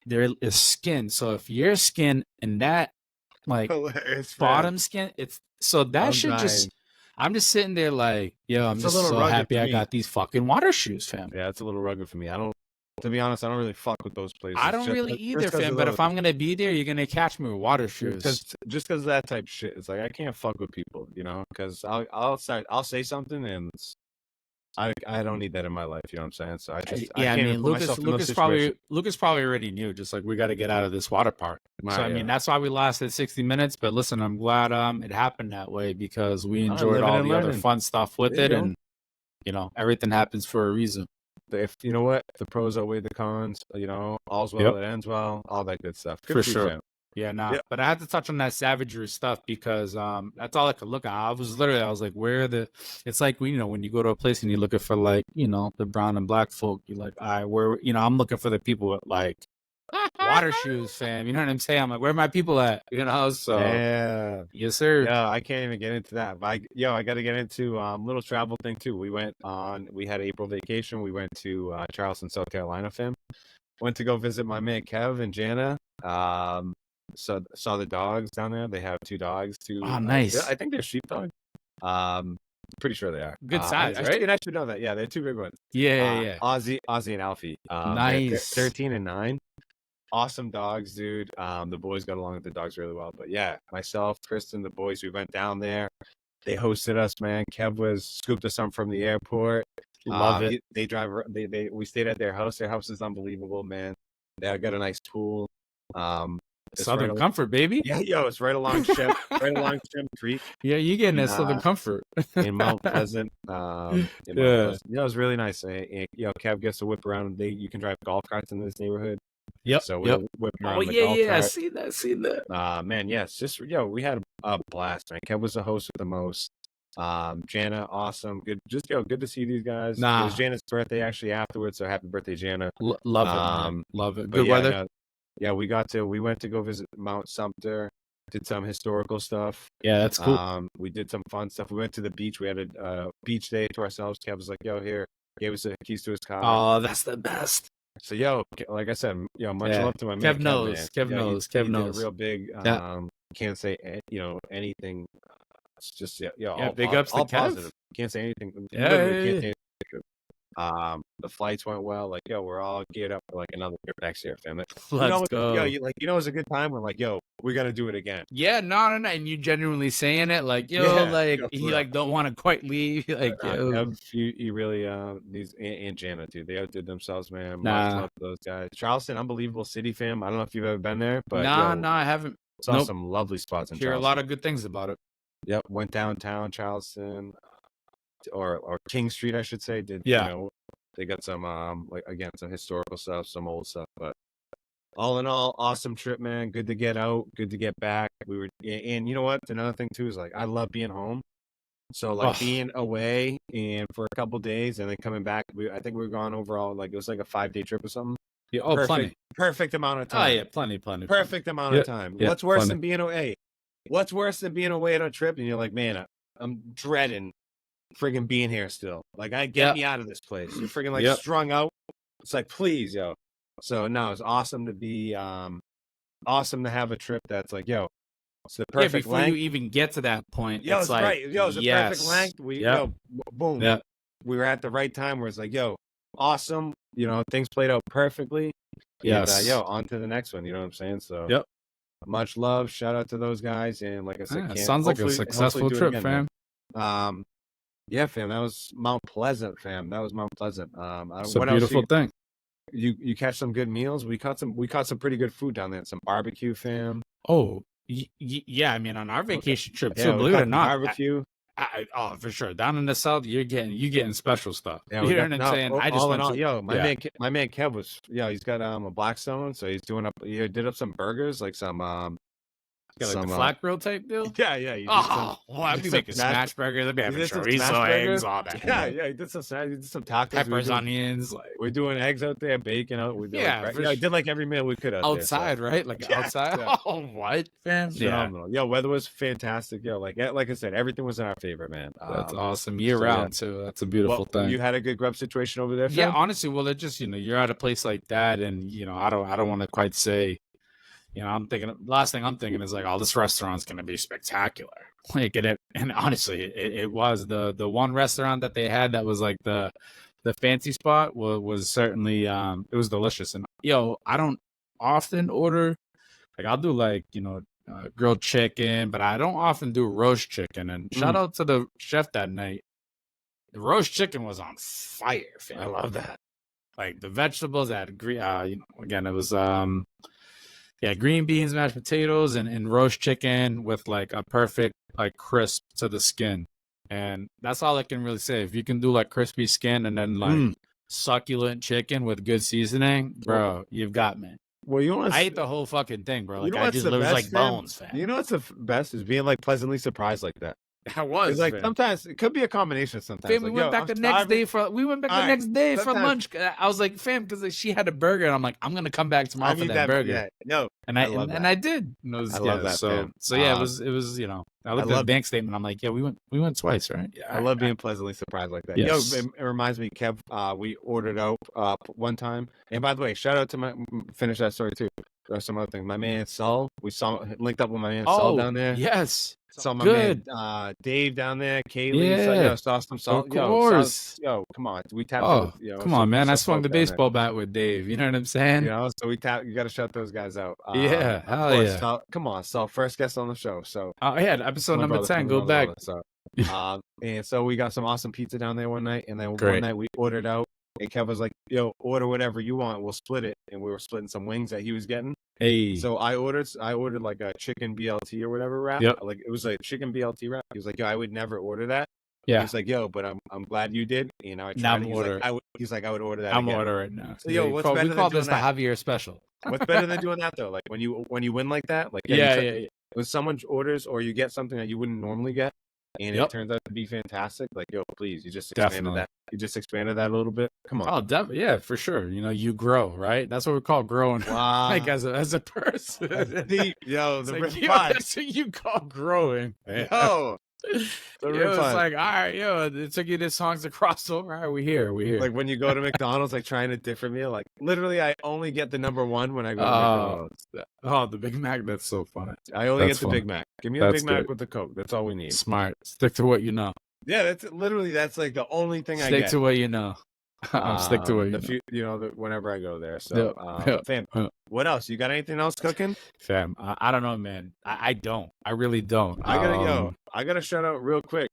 there is skin. So if your skin and that like bottom skin, it's so that should just. I'm just sitting there like, yo, I'm just so happy I got these fucking water shoes, fam. Yeah, it's a little rugged for me. To be honest, I don't really fuck with those places. I don't really either, fam. But if I'm gonna be there, you're gonna catch me with water shoes. Just because of that type of shit, it's like I can't fuck with people, because I'll say something and I don't need that in my life. You know what I'm saying? So I mean, Lucas probably already knew. Just like we got to get out of this water park. So I mean, that's why we lasted 60 minutes. But listen, I'm glad it happened that way because we enjoyed all the other fun stuff with it, and everything happens for a reason. If you know what, if the pros outweigh the cons, all's well, it ends well, all that good stuff. Good for sure. Fam. Yeah, but I had to touch on that savagery stuff because that's all I could look at. I was like, it's like, when you go to a place and you're looking for like, the brown and black folk, you're like, I'm looking for the people with like water shoes, fam. You know what I'm saying? I'm like, where are my people at? So yeah. Yes, sir. Yeah, I can't even get into that. But I got to get into little travel thing too. We had April vacation. We went to Charleston, South Carolina, fam. Went to go visit my man Kev and Jana. So saw the dogs down there. They have 2 dogs. Oh, nice. I think they're sheepdog. Pretty sure they are. Good size, right? I should know that. Yeah, they're 2 big ones. Yeah. Ozzy and Alfie. Nice. 13 and 9. Awesome dogs, dude. The boys got along with the dogs really well. But yeah, myself, Kristen, the boys, we went down there. They hosted us, man. Kev scooped us some from the airport. Love it. They drive. We stayed at their house. Their house is unbelievable, man. They got a nice pool. Southern right Comfort, baby. Yeah, yo, it's right along Shemp, Creek. Yeah, you getting that Southern Comfort in Mount Pleasant. Yeah, it was really nice. Kev gets to whip around. You can drive golf carts in this neighborhood. Yep. So we were whipping around Oh the yeah, golf yeah. cart. I seen that. Man, yes, just we had a blast, man. Kev was the host with the most. Jana, awesome, good. Just good to see these guys. It was Jana's birthday actually afterwards, so happy birthday, Jana. Love it, man. Love it. Good yeah, weather. we went to go visit Mount Sumter. Did some historical stuff. Yeah, that's cool. We did some fun stuff. We went to the beach. We had a beach day to ourselves. Kev was like, "Yo, here," gave us the keys to his car. Oh, that's the best. So, like I said, much love to my man. Kev knows. Kev knows. Kev knows. Did a real big. Can't say anything. It's just all big ups to all Kev. positive. Can't say anything. Yeah. Can't say anything. The flights went well. Like, we're all geared up for like another trip next year, fam. Let's go. It was a good time. We're like, we got to do it again. Yeah, no, and you genuinely saying it, like, he like don't want to quite leave, like, he really these and Jana too. They outdid themselves, man. Much love to those guys. Charleston, unbelievable city, fam. I don't know if you've ever been there, but no, I haven't. Saw some lovely spots in Charleston. Hear a lot of good things about it. Yep, went downtown Charleston, or King Street, I should say. They got some some historical stuff, some old stuff, but all in all, awesome trip, man. Good to get out, good to get back. And you know what? Another thing too is like I love being home. So being away and for a couple days and then coming back, I think we were gone overall like it was like a 5-day trip or something. Yeah, perfect amount of time. Oh yeah, plenty. Perfect amount of time. What's worse than being away? What's worse than being away on a trip and you're like, man, I'm dreading friggin' being here still. Like, get me out of this place. You're friggin' like strung out. It's like, please, yo. So no, it's awesome to be awesome to have a trip that's like, it's the perfect before length. you even get to that point. It's like, right. It's the perfect length. Boom. Yep. We were at the right time where it's like, awesome. Things played out perfectly. Yes. And, on to the next one. You know what I'm saying? So much love. Shout out to those guys. And like I said, sounds like a successful trip, fam. Yeah, fam. That was Mount Pleasant, fam. That was Mount Pleasant. It's a beautiful thing. You catch some good meals. We caught some pretty good food down there. Some barbecue, fam. Oh, yeah. I mean, on our vacation trip too. Believe it or not, barbecue. For sure. Down in the south, you're getting special stuff. Yeah, you know what I'm saying? I just my man Kev was he's got a Blackstone, so he's doing he did up some burgers, like some the flat grill type deal. Yeah. I'd be making smash burgers. I'd be having chorizo, eggs, all that. Yeah. He did some tacos, peppers, onions. Like we're doing eggs out there, bacon out. I did like every meal we could outside, there, so. right? Like outside. Yeah. Oh, what, fam? Phenomenal. Yeah. Weather was fantastic. Like I said, everything was in our favor, man. That's awesome. Year round too. That's a beautiful thing. You had a good grub situation over there, fam? Yeah, honestly, well, it just you're at a place like that, and I don't want to quite say. I'm thinking. Last thing I'm thinking is like, oh, this restaurant's gonna be spectacular. Like, and honestly, it was the one restaurant that they had that was like the fancy spot was certainly it was delicious. And I don't often order, like I'll do like grilled chicken, but I don't often do roast chicken. And shout out to the chef that night. The roast chicken was on fire, fam. I love that. Like the vegetables that again it was green beans, mashed potatoes, and roast chicken with like a perfect like crisp to the skin. And that's all I can really say. If you can do like crispy skin and then like succulent chicken with good seasoning, bro, you've got me. Well, I ate the whole fucking thing, bro. Like I just live like bones, fam. You know what's the best is being like pleasantly surprised like that. I was like sometimes it could be a combination. Sometimes fam, we went back the next day for lunch. I was like, fam, because she had a burger, and I'm like, I'm gonna come back tomorrow for that burger. Yeah, no, and I did. I love that. So yeah, it was I looked at the bank statement. I'm like, yeah, we went twice, right? Yeah, I love being pleasantly surprised like that. Yes. It reminds me, Kev. We ordered out one time, and by the way, shout out to finish that story too. There's some other things. My man Saul, linked up with my man Saul down there. Yes. Saw my man Dave down there, Kaylee, saw some salt. Of course. Come on. We tapped. Come on, man. I swung the baseball bat with Dave. You know what I'm saying? So we tap. You got to shut those guys out. Hell yeah. Come on, Saul, first guest on the show. So episode number 10. Go back. And so we got some awesome pizza down there one night, and then one Great. night we ordered out, and Kev was like, "Yo, order whatever you want, we'll split it." And we were splitting some wings that he was getting. Hey. So I ordered like a chicken BLT or whatever wrap. Yep. Like it was a chicken BLT wrap. He was like, "Yo, I would never order that." Yeah. He's like, "Yo, but I'm glad you did." You know, I Now tried. He's like, I would order that. I'm again. order it now. So yo, what's better we than call doing this that? the Javier special. What's better than doing that though? Like when you win like that, like Yeah. when someone orders or you get something that you wouldn't normally get, and Yep. it turns out to be fantastic, like yo, please, you just expanded Definitely. that. You just expanded that a little bit. Come on. Oh, definitely. Yeah, for sure. You know, you grow, right? That's what we call growing. Wow. Like as a person. That's deep. Yo, the Like, rip pod. that's what you call growing. Yo. The rip It's pod. like, all right, it took you this song's to cross over. All right, we here. Like when you go to McDonald's, like trying a different meal, like literally, I only get the number one when I go to McDonald's. Oh, the Big Mac. That's so funny. I only get the Big Mac. Give me a Big Mac with the Coke. That's all we need. Smart. Stick to what you know. Yeah, that's like the only thing I get. Stick to what you know. Stick to what you know. Whenever I go there. So, fam, what else? You got anything else cooking? Fam, I don't know, man. I don't. I really don't. I gotta shout out real quick.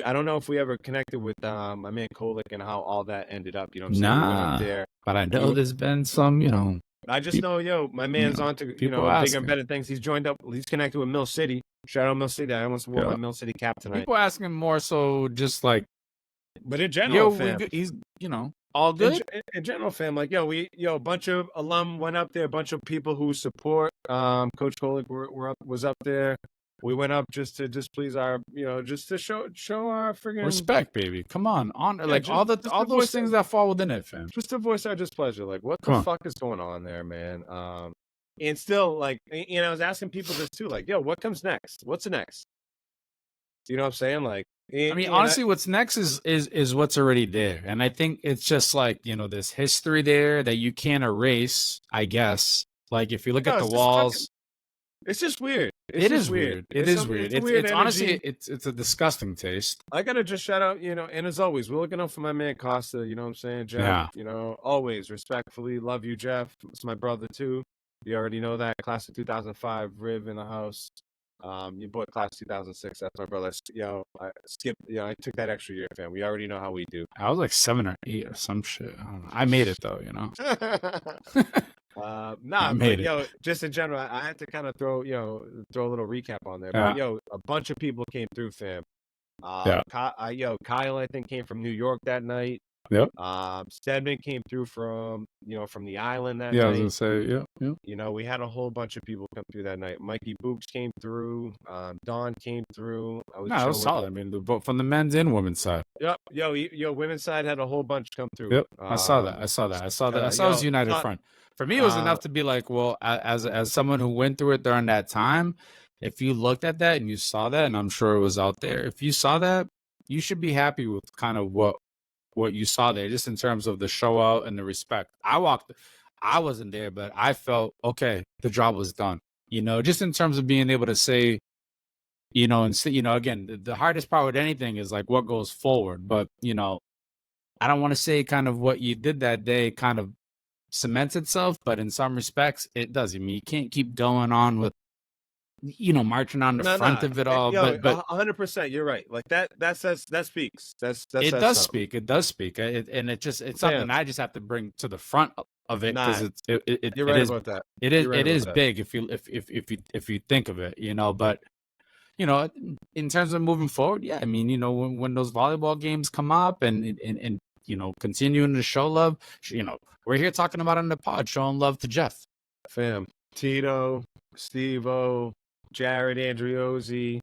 I don't know if we ever connected with my man Kolick and how all that ended up. You know what I'm saying? Nah, there. But I know there's been some, I just know, my man's on to, bigger and better things. He's joined up. He's connected with Mill City. Shout out Mill City. I almost wore my Mill City cap tonight. People asking more so just like, but in general, fam, he's, all good. In general, fam, like, a bunch of alum went up there. A bunch of people who support Coach Kolick was up there. We went up just to please our, just to show our friggin' respect, baby. Come on, like all those things that fall within it, fam. Just to voice our displeasure, like what the fuck is going on there, man? And still, like, I was asking people this too, like, yo, what comes next? What's the next? You know what I'm saying? Like, honestly, what's next is what's already there, and I think it's just like this history there that you can't erase. I guess, like if you look at the walls. It's just weird. It is weird. It's honestly, it's a disgusting taste. I gotta just shout out, and as always, we're looking out for my man Costa. You know what I'm saying, Jeff? Yeah. Always respectfully love you, Jeff. It's my brother too. You already know that. Class of 2005, Riv in the house. Your boy class 2006. That's my brother. I skipped. I took that extra year, fam. We already know how we do. I was like 7 or 8 or some shit. I don't know. I made it though. But just in general, I had to kind of throw a little recap on there. But a bunch of people came through, fam. Kyle, I think, came from New York that night. Yep. Stedman came through from the island that night. I was gonna say, yeah. We had a whole bunch of people come through that night. Mikey Books came through. Don came through. It was solid. I mean, from the men's and women's side. Yep. Women's side had a whole bunch come through. Yep. I saw that. I saw it was united front. For me, it was enough to be like, well, as someone who went through it during that time, if you looked at that and you saw that, and I'm sure it was out there, if you saw that, you should be happy with kind of what you saw there, just in terms of the show out and the respect. I wasn't there, but I felt, okay, the job was done. Just in terms of being able to say, again, the hardest part with anything is like what goes forward. But, I don't want to say kind of what you did that day kind of cements itself, but in some respects it does. I mean, you can't keep going on with marching on the front of it all. But 100%, you're right. Like that speaks. It does speak. It's something I just have to bring to the front of it because you're right about that. It is big if you think of it, But in terms of moving forward, yeah, I mean, when those volleyball games come up and continuing to show love, we're here talking about on the pod, showing love to Jeff. Fam, Tito, Steve-O, Jared Andriozzi.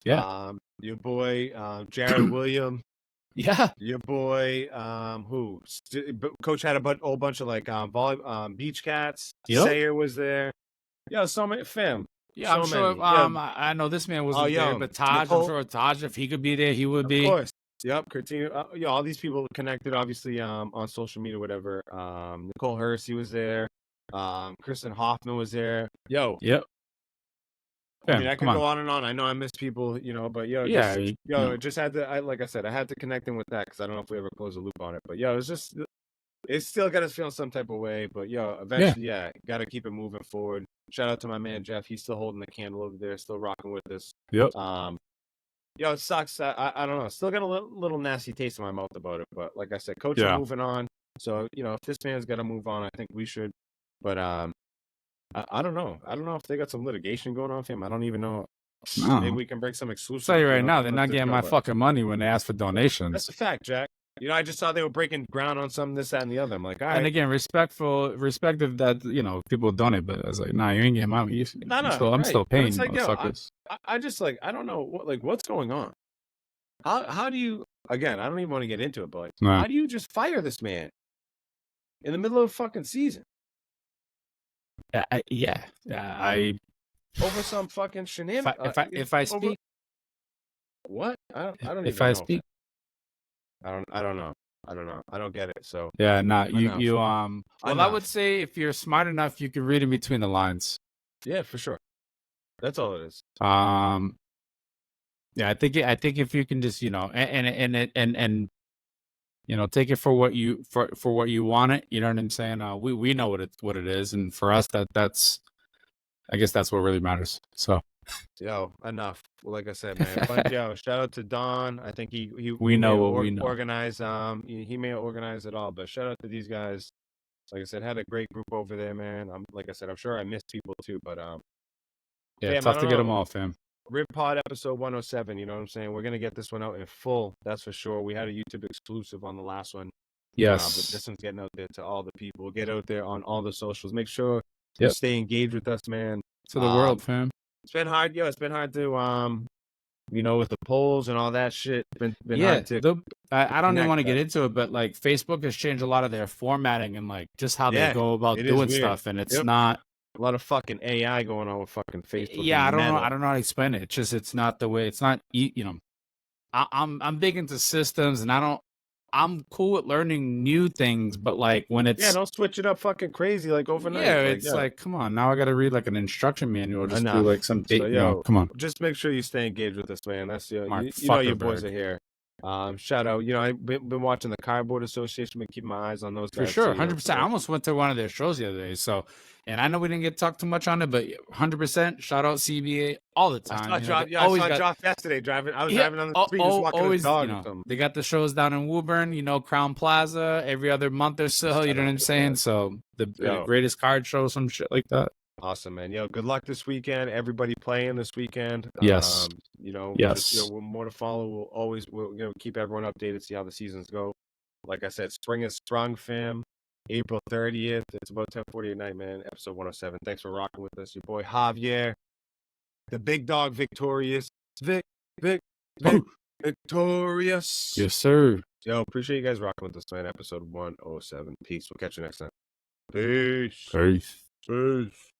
Yeah. Your boy, Jared William. Yeah. Your boy, Coach had a whole bunch of like beach cats. Yep. Sayer was there. Yeah, so many, fam. Yeah, I'm sure. I know this man wasn't there, but Taj, I'm sure Taj, if he could be there, he would be. Of course. Yep, Curtino. All these people connected, obviously, on social media, whatever. Nicole Hersey was there. Kristen Hoffman was there. Yo. Yep. I mean, I could go on and on. I know I missed people, but just had to. Like I said, I had to connect in with that because I don't know if we ever close a loop on it. But it's still got us feeling some type of way. But eventually, got to keep it moving forward. Shout out to my man Jeff. He's still holding the candle over there, still rocking with us. Yep. Yo, it sucks. I don't know. Still got a little nasty taste in my mouth about it. But like I said, coach is moving on. So, if this man's got to move on, I think we should. But I don't know. I don't know if they got some litigation going on with him. I don't even know. No. Maybe we can bring some exclusive. I'll tell you right now, they're not getting my fucking money when they ask for donations. That's a fact, Jack. I just saw they were breaking ground on some, this, that, and the other. I'm like, all right. And again, respectful that, people donate, but I was like, nah, you ain't getting my money. I'm still paying you, motherfuckers. I just I don't know what's going on. How do you, again, I don't even want to get into it, but how do you just fire this man in the middle of fucking season? I over some fucking shenanigans. If I speak, what? I don't. If even I know. speak, I don't know. I don't get it. So yeah, you. Well, I would say if you're smart enough, you can read in between the lines. Yeah, for sure. That's all it is. Yeah, I think if you can just and take it for what you want it. You know what I'm saying? We know what it is, and for us that's I guess that's what really matters. So. Yo, enough. Well, like I said, man. But shout out to Don. I think we know what we know. Organize. He may organize it all, but shout out to these guys. Like I said, had a great group over there, man. Like I said, I'm sure I missed people too, but fam, tough to get them all, fam. Rib Pod episode 107. You know what I'm saying? We're gonna get this one out in full. That's for sure. We had a YouTube exclusive on the last one. Yes, but this one's getting out there to all the people. Get out there on all the socials. Make sure you stay engaged with us, man. To the world, fam. It's been hard, It's been hard to, with the polls and all that shit. Been hard to. I don't even want to get into it, but like Facebook has changed a lot of their formatting and like just how they go about doing stuff, and it's not a lot of fucking AI going on with fucking Facebook. Yeah, I don't know how to explain it. It's not the way. It's not. I'm big into systems, and I'm cool with learning new things, but like when it's don't switch it up fucking crazy like overnight. Yeah, it's like come on, now I got to read like an instruction manual just do like some come on. Just make sure you stay engaged with us, man. That's your boys are here. Shout out. I've been watching the Cardboard Association. Been keeping my eyes on those guys. For sure, 100%. I almost went to one of their shows the other day. So, and I know we didn't get talked too much on it, but 100%. Shout out CBA all the time. I saw Joff yesterday driving. I was driving on the street, just walking his dog. They got the shows down in Woburn. Crown Plaza every other month or so. You know what I'm saying? So the greatest card show, some shit like that. Awesome, man. Good luck this weekend. Everybody playing this weekend. Yes. Yes. More to follow. We'll keep everyone updated, see how the seasons go. Like I said, spring is sprung, fam. April 30th. It's about 10:40 at night, man. Episode 107. Thanks for rocking with us. Your boy Javier, the big dog, victorious. Victorious. Yes, sir. Appreciate you guys rocking with us, man. Episode 107. Peace. We'll catch you next time. Peace. Peace. Peace.